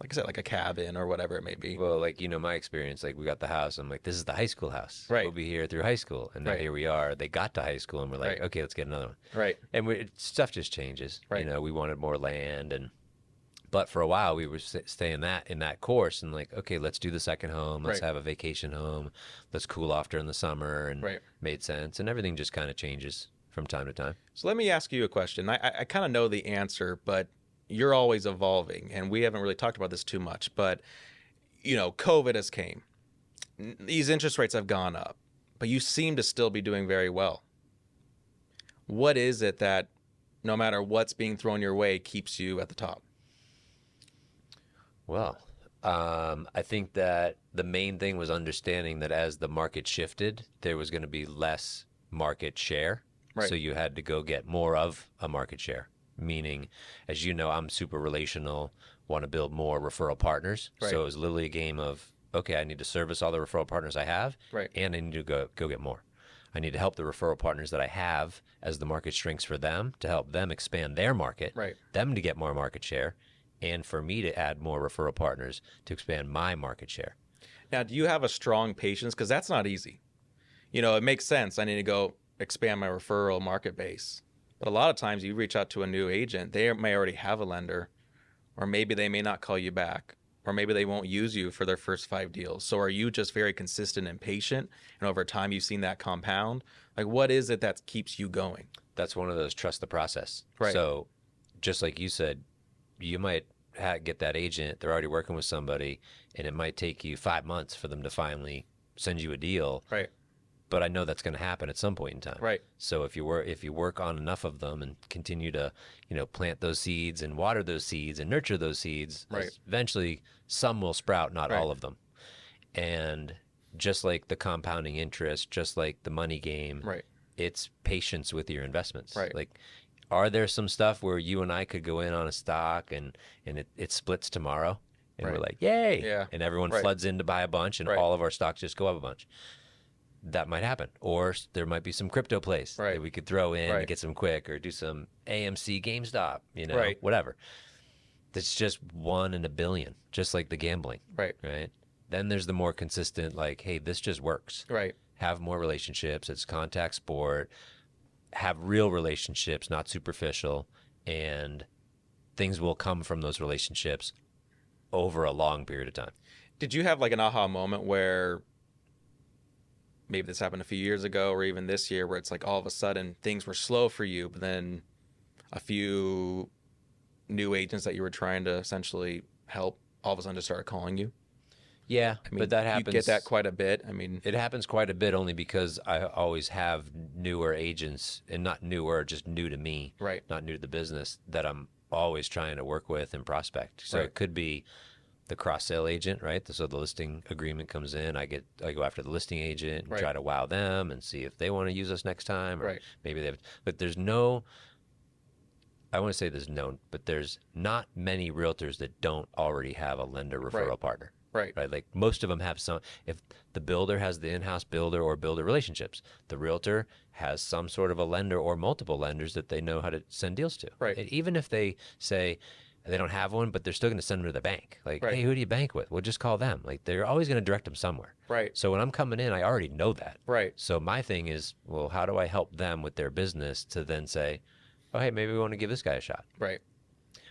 Speaker 2: like I said, like a cabin or whatever it may be.
Speaker 1: Well, like, my experience, like we got the house. I'm like, this is the high school house.
Speaker 2: Right.
Speaker 1: We'll be here through high school. And now
Speaker 2: Right.
Speaker 1: here we are. They got to high school and we're like,
Speaker 2: Right.
Speaker 1: okay, let's get another one.
Speaker 2: Right.
Speaker 1: And stuff just changes.
Speaker 2: Right.
Speaker 1: We wanted more land. But for a while we were staying in that course and like, okay, let's do the second home. Let's
Speaker 2: Right.
Speaker 1: have a vacation home. Let's cool off during the summer. And
Speaker 2: Right.
Speaker 1: made sense. And everything just kind of changes from time to time.
Speaker 2: So let me ask you a question. I kind of know the answer, but you're always evolving, and we haven't really talked about this too much. But, COVID has came. These interest rates have gone up, but you seem to still be doing very well. What is it that, no matter what's being thrown your way, keeps you at the top?
Speaker 1: Well, I think that the main thing was understanding that as the market shifted, there was going to be less market share.
Speaker 2: Right.
Speaker 1: So you had to go get more of a market share. Meaning, as you know, I'm super relational, want to build more referral partners.
Speaker 2: Right.
Speaker 1: So it was literally a game of, okay, I need to service all the referral partners I have,
Speaker 2: Right.
Speaker 1: and I need to go get more. I need to help the referral partners that I have as the market shrinks for them to help them expand their market,
Speaker 2: Right.
Speaker 1: them to get more market share, and for me to add more referral partners to expand my market share.
Speaker 2: Now, do you have a strong patience? Because that's not easy. It makes sense. I need to go expand my referral market base. But a lot of times you reach out to a new agent, they may already have a lender, or maybe they may not call you back, or maybe they won't use you for their first 5 deals. So are you just very consistent and patient, and over time you've seen that compound? Like, what is it that keeps you going?
Speaker 1: That's one of those trust the process.
Speaker 2: Right.
Speaker 1: So just like you said, you might get that agent, they're already working with somebody, and it might take you 5 months for them to finally send you a deal.
Speaker 2: Right.
Speaker 1: But I know that's going to happen at some point in time.
Speaker 2: Right.
Speaker 1: So if you work on enough of them and continue to, plant those seeds and water those seeds and nurture those seeds,
Speaker 2: Right.
Speaker 1: eventually some will sprout, not
Speaker 2: Right.
Speaker 1: all of them. And just like the compounding interest, just like the money game,
Speaker 2: Right.
Speaker 1: it's patience with your investments.
Speaker 2: Right.
Speaker 1: Like, are there some stuff where you and I could go in on a stock and it splits tomorrow? And
Speaker 2: Right.
Speaker 1: we're like, yay.
Speaker 2: Yeah.
Speaker 1: And everyone
Speaker 2: Right.
Speaker 1: floods in to buy a bunch and
Speaker 2: Right.
Speaker 1: all of our stocks just go up a bunch. That might happen. Or there might be some crypto plays
Speaker 2: Right.
Speaker 1: that we could throw in
Speaker 2: Right.
Speaker 1: and get some quick, or do some AMC GameStop,
Speaker 2: Right.
Speaker 1: whatever. That's just 1 in a billion, just like the gambling,
Speaker 2: Right.
Speaker 1: right? Then there's the more consistent, like, hey, this just works.
Speaker 2: Right.
Speaker 1: Have more relationships. It's contact sport. Have real relationships, not superficial, and things will come from those relationships over a long period of time.
Speaker 2: Did you have like an aha moment where maybe this happened a few years ago or even this year where it's like all of a sudden things were slow for you, but then a few new agents that you were trying to essentially help all of a sudden just started calling you?
Speaker 1: Yeah,
Speaker 2: I mean,
Speaker 1: but that happens.
Speaker 2: You get that quite a bit. I mean,
Speaker 1: It happens quite a bit only because I always have newer agents, and not newer, just new to me,
Speaker 2: right.
Speaker 1: not new to the business, that I'm always trying to work with and prospect. So
Speaker 2: Right.
Speaker 1: it could be the cross-sale agent, right? So the listing agreement comes in. I go after the listing agent and
Speaker 2: Right.
Speaker 1: try to wow them and see if they want to use us next time, or
Speaker 2: Right.
Speaker 1: maybe they have. But there's no. I want to say there's no, but there's not many realtors that don't already have a lender referral
Speaker 2: Right.
Speaker 1: partner.
Speaker 2: Right.
Speaker 1: Right, like most of them have some. If the builder has the in-house builder or builder relationships, the realtor has some sort of a lender or multiple lenders that they know how to send deals to.
Speaker 2: Right.
Speaker 1: And even if they say they don't have one, but they're still going to send them to the bank. Like,
Speaker 2: Right.
Speaker 1: hey, who do you bank with? Well, just call them. Like, they're always going to direct them somewhere.
Speaker 2: Right.
Speaker 1: So when I'm coming in, I already know that.
Speaker 2: Right.
Speaker 1: So my thing is, well, how do I help them with their business to then say, oh, hey, maybe we want to give this guy a shot.
Speaker 2: Right.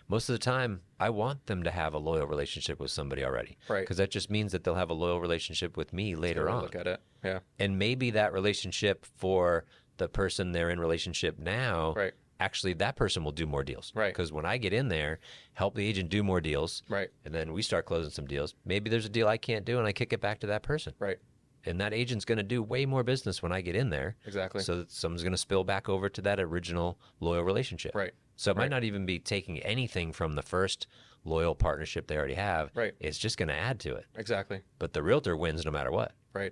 Speaker 1: Most of the time, I want them to have a loyal relationship with somebody already.
Speaker 2: Right.
Speaker 1: Because that just means that they'll have a loyal relationship with me later on.
Speaker 2: Look at it. Yeah.
Speaker 1: And maybe that relationship for the person they're in relationship now,
Speaker 2: Right.
Speaker 1: actually that person will do more deals.
Speaker 2: Right.
Speaker 1: Because when I get in there, help the agent do more deals.
Speaker 2: Right.
Speaker 1: And then we start closing some deals. Maybe there's a deal I can't do and I kick it back to that person.
Speaker 2: Right.
Speaker 1: And that agent's going to do way more business when I get in there.
Speaker 2: Exactly.
Speaker 1: So that someone's going to spill back over to that original loyal relationship.
Speaker 2: Right.
Speaker 1: So it might not even be taking anything from the first loyal partnership they already have.
Speaker 2: Right.
Speaker 1: It's just going to add to it.
Speaker 2: Exactly.
Speaker 1: But the realtor wins no matter what.
Speaker 2: Right.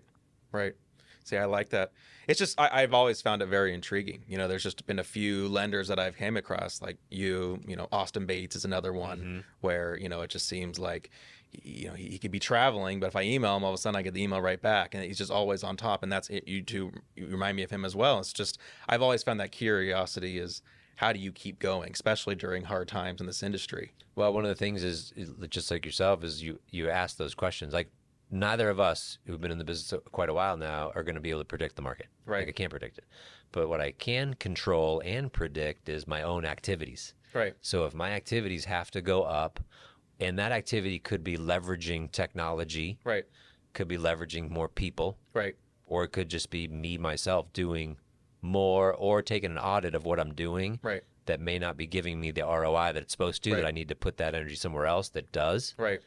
Speaker 2: Right. See, I like that. It's just, I've always found it very intriguing. You know, there's just been a few lenders that I've came across, like you know, Austin Bates is another one where, you know, it just seems like, you know, he could be traveling, but if I email him, all of a sudden I get the email right back, and he's just always on top. And that's it. You remind me of him as well. It's just, I've always found that curiosity is, how do you keep going, especially during hard times in this industry?
Speaker 1: Well, one of the things is just like yourself, is you ask those questions. Like, neither of us who've been in the business quite a while now are going to be able to predict the market.
Speaker 2: Right.
Speaker 1: Like, I can't predict it. But what I can control and predict is my own activities.
Speaker 2: Right.
Speaker 1: So if my activities have to go up, and that activity could be leveraging technology,
Speaker 2: Right.
Speaker 1: could be leveraging more people,
Speaker 2: Right.
Speaker 1: or it could just be me, myself, doing more, or taking an audit of what I'm doing
Speaker 2: Right.
Speaker 1: that may not be giving me the ROI that it's supposed to,
Speaker 2: Right.
Speaker 1: that I need to put that energy somewhere else that does.
Speaker 2: Right.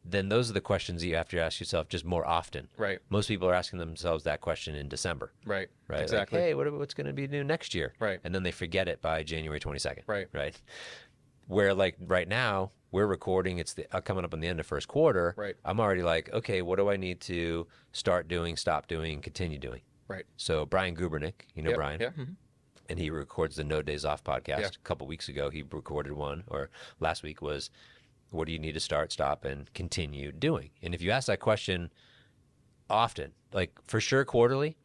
Speaker 1: Then those are the questions that you have to ask yourself just more often.
Speaker 2: Right.
Speaker 1: Most people are asking themselves that question in December.
Speaker 2: Right.
Speaker 1: Right.
Speaker 2: Exactly.
Speaker 1: Like, hey, what's going to be new next year?
Speaker 2: Right.
Speaker 1: And then they forget it by January 22nd.
Speaker 2: Right.
Speaker 1: Right. Where, like, right now we're recording, it's coming up on the end of first quarter.
Speaker 2: Right.
Speaker 1: I'm already like, okay, what do I need to start doing, stop doing, continue doing?
Speaker 2: Right.
Speaker 1: So Brian Gubernick, you know,
Speaker 2: Yep.
Speaker 1: Brian?
Speaker 2: Yeah. Mm-hmm.
Speaker 1: And he records the No Days Off podcast.
Speaker 2: Yeah.
Speaker 1: A couple weeks ago, he recorded one, or last week was, what do you need to start, stop, and continue doing? And if you ask that question often, like for sure quarterly,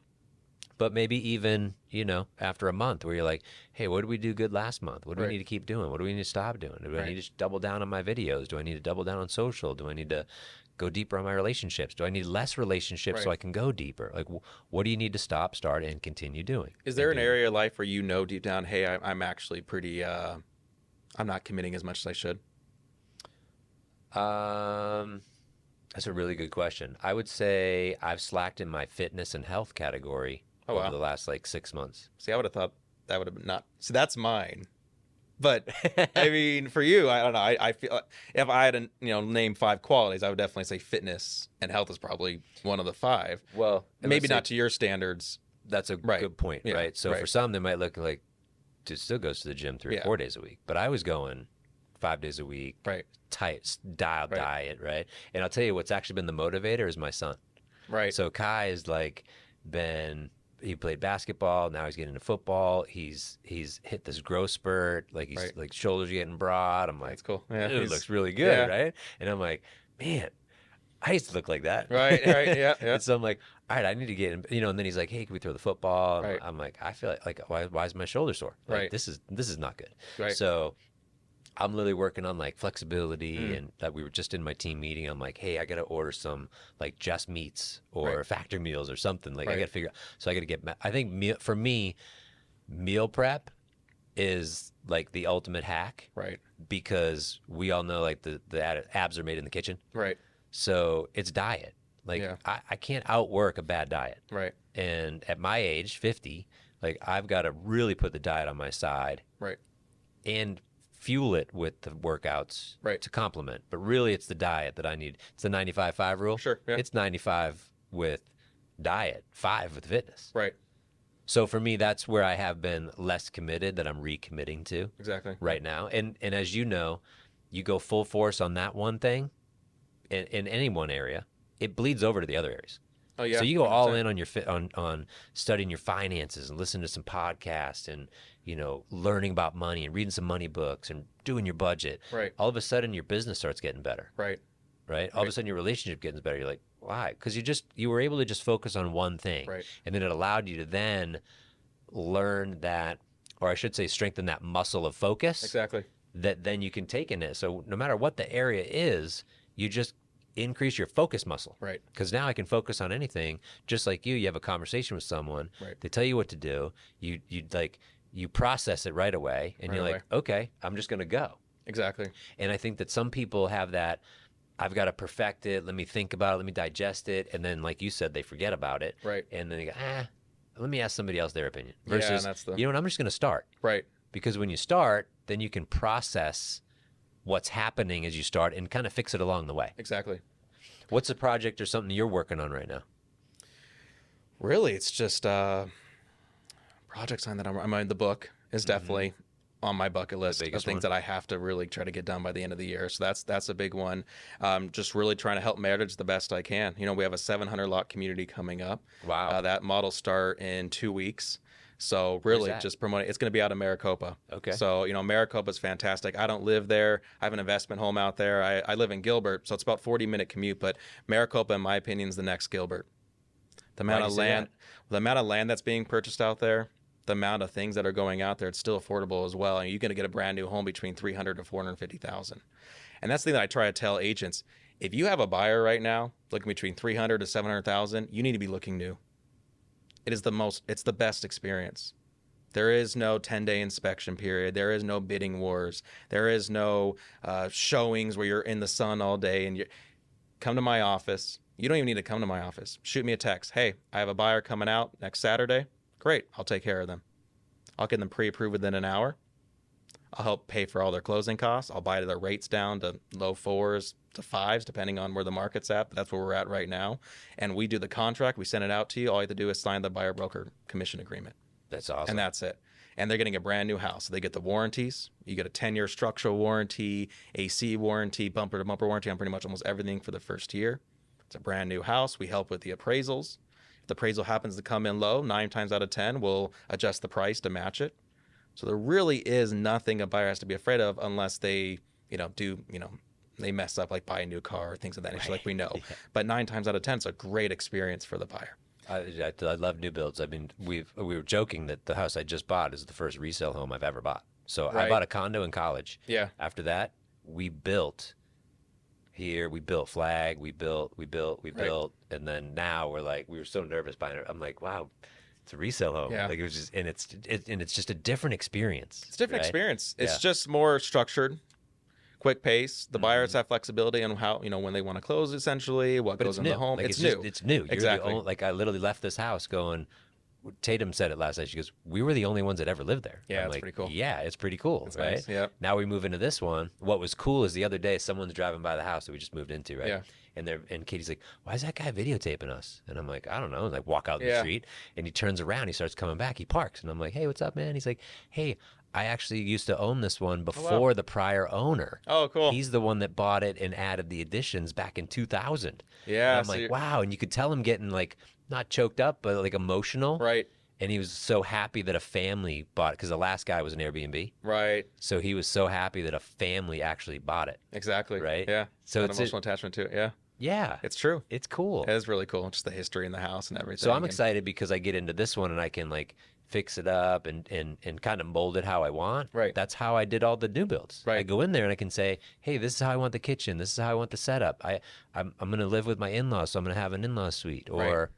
Speaker 1: but maybe even, you know, after a month where you're like, hey, what did we do good last month? What do we
Speaker 2: Right.
Speaker 1: need to keep doing? What do we need to stop doing? Do I
Speaker 2: Right.
Speaker 1: need to double down on my videos? Do I need to double down on social? Do I need to go deeper on my relationships? Do I need less relationships so
Speaker 2: Right.
Speaker 1: I can go deeper? Like, what do you need to stop, start, and continue doing?
Speaker 2: Is there
Speaker 1: And
Speaker 2: an
Speaker 1: do-
Speaker 2: area of life where you know deep down, hey, I'm actually pretty, I'm not committing as much as I should?
Speaker 1: That's a really good question. I would say I've slacked in my fitness and health category over
Speaker 2: wow.
Speaker 1: the last like 6 months.
Speaker 2: See, I would have thought that would have been not. See, that's mine. But I mean, for you, I don't know. I feel like if I had to, you know, name 5 qualities, I would definitely say fitness and health is probably one of the 5.
Speaker 1: Well,
Speaker 2: Maybe not to your standards.
Speaker 1: That's a
Speaker 2: Right.
Speaker 1: good point,
Speaker 2: Yeah,
Speaker 1: right? So
Speaker 2: right.
Speaker 1: for some, they might look like, dude still goes to the gym 3 or
Speaker 2: Yeah.
Speaker 1: 4 days a week. But I was going 5 days a week,
Speaker 2: Right.
Speaker 1: tight, dialed
Speaker 2: Right.
Speaker 1: diet, right? And I'll tell you what's actually been the motivator is my son.
Speaker 2: Right.
Speaker 1: So Kai is like he played basketball, now he's getting into football. He's hit this growth spurt, like he's
Speaker 2: Right.
Speaker 1: like shoulders are getting broad. I'm like,
Speaker 2: That's cool. Yeah.
Speaker 1: dude,
Speaker 2: he's-
Speaker 1: looks really good,
Speaker 2: yeah.
Speaker 1: right? And I'm like, man, I used to look like that.
Speaker 2: Right. Right. Yeah. Yeah.
Speaker 1: And so I'm like, all right, I need to get in, you know, and then he's like, hey, can we throw the football?
Speaker 2: Right.
Speaker 1: I'm like, I feel like why is my shoulder sore? Like,
Speaker 2: Right.
Speaker 1: this is not good.
Speaker 2: Right.
Speaker 1: So I'm literally working on like flexibility, and that we were just in my team meeting. I'm like, hey, I got to order some like just meats or
Speaker 2: Right.
Speaker 1: factor meals or something. Like I
Speaker 2: Right.
Speaker 1: got to figure out. So I got to get, I think for me, meal prep is like the ultimate hack,
Speaker 2: Right.
Speaker 1: because we all know like the abs are made in the kitchen.
Speaker 2: Right.
Speaker 1: So it's diet. Like
Speaker 2: Yeah.
Speaker 1: I can't outwork a bad diet.
Speaker 2: Right.
Speaker 1: And at my age, 50, like I've got to really put the diet on my side
Speaker 2: Right.
Speaker 1: and fuel it with the workouts
Speaker 2: Right.
Speaker 1: to complement. But really it's the diet that I need. It's the 95-5 rule.
Speaker 2: Sure. Yeah.
Speaker 1: It's 95 with diet, 5 with fitness.
Speaker 2: Right.
Speaker 1: So for me, that's where I have been less committed, that I'm recommitting to
Speaker 2: Exactly.
Speaker 1: right now. And as you know, you go full force on that one thing in any one area, it bleeds over to the other areas.
Speaker 2: Oh yeah.
Speaker 1: So you go all
Speaker 2: 100%.
Speaker 1: in on your on studying your finances and listening to some podcasts and, you know, learning about money and reading some money books and doing your budget.
Speaker 2: Right.
Speaker 1: All of a sudden your business starts getting better,
Speaker 2: Right.
Speaker 1: right? All of a
Speaker 2: Right.
Speaker 1: sudden your relationship getting better. You're like, why? Because you were able to just focus on one thing,
Speaker 2: Right.
Speaker 1: and then it allowed you to then learn that, or I should say, strengthen that muscle of focus
Speaker 2: Exactly.
Speaker 1: that then you can take in it. So no matter what the area is, you just increase your focus muscle.
Speaker 2: Right.
Speaker 1: Because now I can focus on anything. Just like you have a conversation with someone.
Speaker 2: Right.
Speaker 1: They tell you what to do. You you process it right away, and
Speaker 2: Right
Speaker 1: you're
Speaker 2: away.
Speaker 1: like, okay, I'm just going to go.
Speaker 2: Exactly.
Speaker 1: And I think that some people have that, I've got to perfect it. Let me think about it. Let me digest it. And then, like you said, they forget about it.
Speaker 2: Right.
Speaker 1: And then they go, let me ask somebody else their opinion.
Speaker 2: Yeah,
Speaker 1: Versus,
Speaker 2: and that's
Speaker 1: you know what, I'm just going to start.
Speaker 2: Right.
Speaker 1: Because when you start, then you can process what's happening as you start and kind of fix it along the way.
Speaker 2: Exactly.
Speaker 1: What's a project or something you're working on right now?
Speaker 2: Really, it's just project sign that I mean, the book is definitely on my bucket list of things that I have to really try to get done by the end of the year. So that's a big one. Just really trying to help Meritage the best I can. You know, we have a 700 lot community coming up.
Speaker 1: Wow.
Speaker 2: That model start in 2 weeks. So really just promoting. It's going to be out of Maricopa.
Speaker 1: Okay.
Speaker 2: So, you know, Maricopa is fantastic. I don't live there. I have an investment home out there. I live in Gilbert, so it's about 40-minute commute. But Maricopa, in my opinion, is the next Gilbert. The amount of land that's being purchased out there, the amount of things that are going out there, it's still affordable as well. And you're going to get a brand new home between $300,000 to $450,000. And that's the thing that I try to tell agents. If you have a buyer right now looking between $300,000 to $700,000, you need to be looking new. It's the best experience. There is no 10-day inspection period. There is no bidding wars. There is no showings where you're in the sun all day. And you come to my office. You don't even need to come to my office. Shoot me a text. Hey, I have a buyer coming out next Saturday. Great. I'll take care of them. I'll get them pre-approved within an hour. I'll help pay for all their closing costs. I'll buy their rates down to low 4s to 5s, depending on where the market's at. But that's where we're at right now. And we do the contract. We send it out to you. All you have to do is sign the buyer broker commission agreement.
Speaker 1: That's awesome.
Speaker 2: And that's it. And they're getting a brand new house. So they get the warranties. You get a 10-year structural warranty, AC warranty, bumper to bumper warranty on pretty much almost everything for the first year. It's a brand new house. We help with the appraisals. If the appraisal happens to come in low, 9 times out of 10, we'll adjust the price to match it. So there really is nothing a buyer has to be afraid of unless they, they mess up, like buy a new car or things of that nature, like we know. Yeah. But 9 times out of 10, it's a great experience for the buyer.
Speaker 1: I love new builds. I mean, we were joking that the house I just bought is the first resale home I've ever bought. So I bought a condo in college.
Speaker 2: Yeah.
Speaker 1: After that, we built here. We built Flag. We built. And then now we were so nervous buying it. I'm like, wow. It's a resale home.
Speaker 2: Yeah.
Speaker 1: Like it was just, and it's just a different experience.
Speaker 2: It's a different experience. It's just more structured, quick pace. The buyers have flexibility on how, when they want to close, essentially, what goes in the home.
Speaker 1: Like
Speaker 2: it's new.
Speaker 1: It's new.
Speaker 2: Exactly.
Speaker 1: I literally left this house going, Tatum said it last night. She goes, we were the only ones that ever lived there.
Speaker 2: Yeah,
Speaker 1: it's
Speaker 2: pretty cool.
Speaker 1: Yeah, it's pretty cool,
Speaker 2: it's
Speaker 1: right?
Speaker 2: Nice. Yep.
Speaker 1: Now we move into this one. What was cool is the other day, someone's driving by the house that we just moved into, right?
Speaker 2: Yeah.
Speaker 1: And Katie's like, why is that guy videotaping us? And I'm like, I don't know. And walk out the street, and he turns around. He starts coming back. He parks, and I'm like, hey, what's up, man? He's like, hey, I actually used to own this one before the prior owner.
Speaker 2: Oh, cool.
Speaker 1: He's the one that bought it and added the additions back in 2000.
Speaker 2: Yeah.
Speaker 1: And I'm like, wow. And you could tell him getting not choked up, but emotional.
Speaker 2: Right.
Speaker 1: And he was so happy that a family bought it because the last guy was an Airbnb.
Speaker 2: Right.
Speaker 1: So he was so happy that a family actually bought it.
Speaker 2: Exactly.
Speaker 1: Right.
Speaker 2: Yeah.
Speaker 1: So
Speaker 2: it's an emotional attachment to it. Yeah.
Speaker 1: Yeah.
Speaker 2: It's true.
Speaker 1: It's cool.
Speaker 2: It is really cool. Just the history in the house and everything.
Speaker 1: So I'm excited because I get into this one and I can fix it up and kind of mold it how I want.
Speaker 2: Right.
Speaker 1: That's how I did all the new builds.
Speaker 2: Right.
Speaker 1: I go in there and I can say, hey, this is how I want the kitchen. This is how I want the setup. I'm going to live with my in-laws, so I'm going to have an in-law suite. Or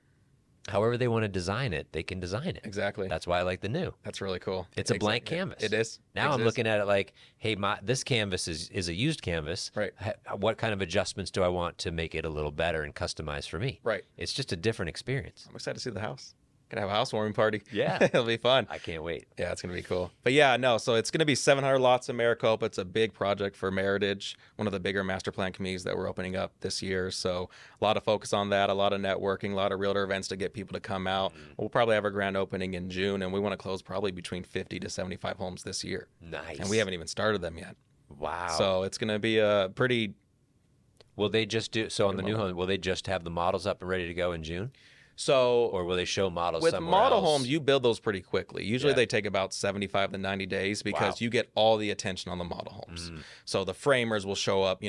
Speaker 1: however they want to design it, they can design it.
Speaker 2: Exactly.
Speaker 1: That's why I like the new.
Speaker 2: That's really cool.
Speaker 1: It's a blank canvas.
Speaker 2: It is.
Speaker 1: Now I'm looking at it hey, this canvas is a used canvas.
Speaker 2: Right.
Speaker 1: What kind of adjustments do I want to make it a little better and customized for me?
Speaker 2: Right.
Speaker 1: It's just a different experience.
Speaker 2: I'm excited to see the house. Gonna have a housewarming party.
Speaker 1: Yeah.
Speaker 2: It'll be fun.
Speaker 1: I can't wait.
Speaker 2: Yeah, it's gonna be cool. But yeah, no, so it's gonna be 700 lots in Maricopa. It's a big project for Meritage, one of the bigger master plan communities that we're opening up this year. So a lot of focus on that, a lot of networking, a lot of realtor events to get people to come out. We'll probably have our grand opening in June, and we want to close probably between 50 to 75 homes this year.
Speaker 1: Nice.
Speaker 2: And we haven't even started them yet.
Speaker 1: Wow.
Speaker 2: So it's gonna be a pretty.
Speaker 1: Will they just do on the new home? Will they just have the models up and ready to go in June?
Speaker 2: So,
Speaker 1: or will they show models
Speaker 2: with
Speaker 1: somewhere
Speaker 2: model
Speaker 1: else?
Speaker 2: homes, you build those pretty quickly. Usually they take about 75 to 90 days because you get all the attention on the model homes. So the framers will show up,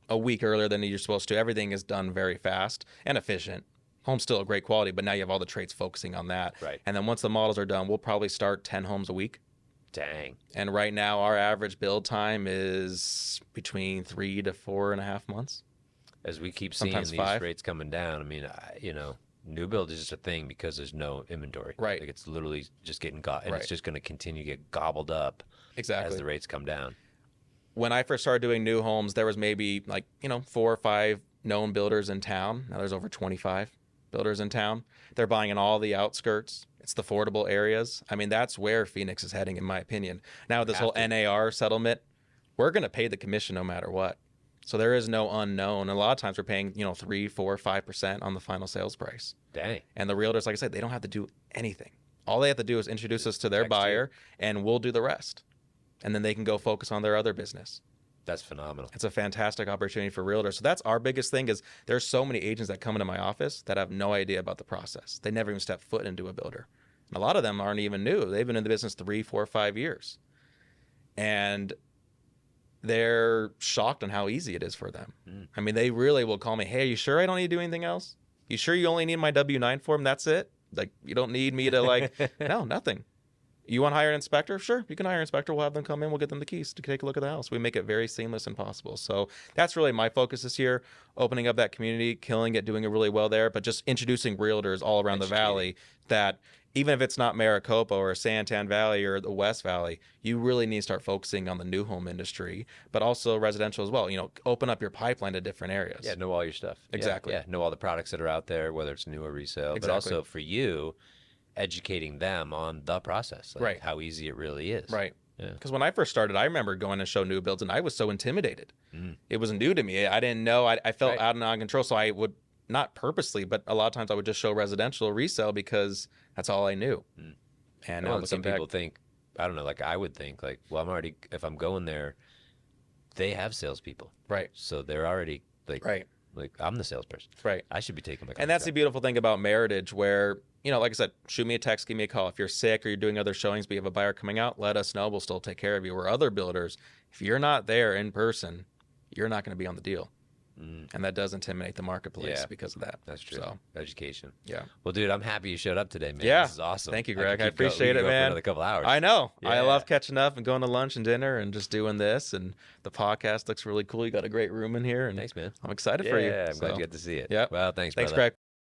Speaker 2: a week earlier than you're supposed to. Everything is done very fast and efficient. Home's still a great quality, but now you have all the trades focusing on that.
Speaker 1: Right.
Speaker 2: And then once the models are done, we'll probably start 10 homes a week.
Speaker 1: Dang.
Speaker 2: And right now, our average build time is between 3 to 4.5 months.
Speaker 1: As we keep seeing
Speaker 2: Sometimes
Speaker 1: these
Speaker 2: 5.
Speaker 1: rates coming down, I mean, New build is just a thing because there's no inventory.
Speaker 2: Right.
Speaker 1: Like it's literally just getting got, and
Speaker 2: Right.
Speaker 1: it's just going to continue to get gobbled up
Speaker 2: Exactly.
Speaker 1: as the rates come down.
Speaker 2: When I first started doing new homes, there was maybe 4 or 5 known builders in town. Now there's over 25 builders in town. They're buying in all the outskirts. It's the affordable areas. I mean, that's where Phoenix is heading, in my opinion. Now with this whole NAR settlement, we're going to pay the commission no matter what. So there is no unknown. And a lot of times we're paying 3, 4, 5% on the final sales price.
Speaker 1: Dang.
Speaker 2: And the realtors, like I said, they don't have to do anything. All they have to do is introduce us to their buyer, and we'll do the rest. And then they can go focus on their other business.
Speaker 1: That's phenomenal.
Speaker 2: It's a fantastic opportunity for realtors. So that's our biggest thing is there's so many agents that come into my office that have no idea about the process. They never even step foot into a builder. And a lot of them aren't even new. They've been in the business 3, 4, 5 years. And they're shocked on how easy it is for them. I mean, they really will call me, hey, are you sure I don't need to do anything else? You sure you only need my W-9 form? That's it? Like, you don't need me to no, nothing. You want to hire an inspector? Sure, you can hire an inspector. We'll have them come in. We'll get them the keys to take a look at the house. We make it very seamless and possible. So that's really my focus this year, opening up that community, killing it, doing it really well there, but just introducing realtors all around the valley that even if it's not Maricopa or Santan Valley or the West Valley, you really need to start focusing on the new home industry, but also residential as well. Open up your pipeline to different areas.
Speaker 1: Yeah, know all your stuff.
Speaker 2: Exactly.
Speaker 1: Yeah, know all the products that are out there, whether it's new or resale.
Speaker 2: Exactly.
Speaker 1: But also for you, educating them on the process,
Speaker 2: Right.
Speaker 1: how easy it really is.
Speaker 2: Right.
Speaker 1: Yeah.
Speaker 2: Because when I first started, I remember going to show new builds, and I was so intimidated. It was new to me. I didn't know. I felt out and out of control, so I would, not purposely, but a lot of times I would just show residential resale because that's all I knew. And now
Speaker 1: Some people think, I don't know, I would think, well, if I'm going there, they have salespeople.
Speaker 2: Right.
Speaker 1: So they're already,
Speaker 2: right.
Speaker 1: I'm the salesperson.
Speaker 2: Right.
Speaker 1: I should be taking my
Speaker 2: And that's the beautiful thing about Meritage, where, like I said, shoot me a text, give me a call. If you're sick or you're doing other showings, but you have a buyer coming out, let us know. We'll still take care of you. Where other builders, if you're not there in person, you're not going to be on the deal. And that does intimidate the marketplace because of that.
Speaker 1: That's true.
Speaker 2: So,
Speaker 1: education.
Speaker 2: Yeah.
Speaker 1: Well, dude, I'm happy you showed up today, man.
Speaker 2: Yeah.
Speaker 1: This is awesome.
Speaker 2: Thank you, Greg. I
Speaker 1: could keep
Speaker 2: appreciate
Speaker 1: we
Speaker 2: it,
Speaker 1: could go for
Speaker 2: man.
Speaker 1: another couple hours.
Speaker 2: I know. I
Speaker 1: Yeah.
Speaker 2: love catching up and going to lunch and dinner and just doing this. And the podcast looks really cool. You got a great room in here. And
Speaker 1: Thanks, man.
Speaker 2: I'm excited for you.
Speaker 1: Yeah, I'm glad
Speaker 2: So,
Speaker 1: you got to see it.
Speaker 2: Yeah.
Speaker 1: Well, thanks,
Speaker 2: Thanks,
Speaker 1: brother.
Speaker 2: Greg.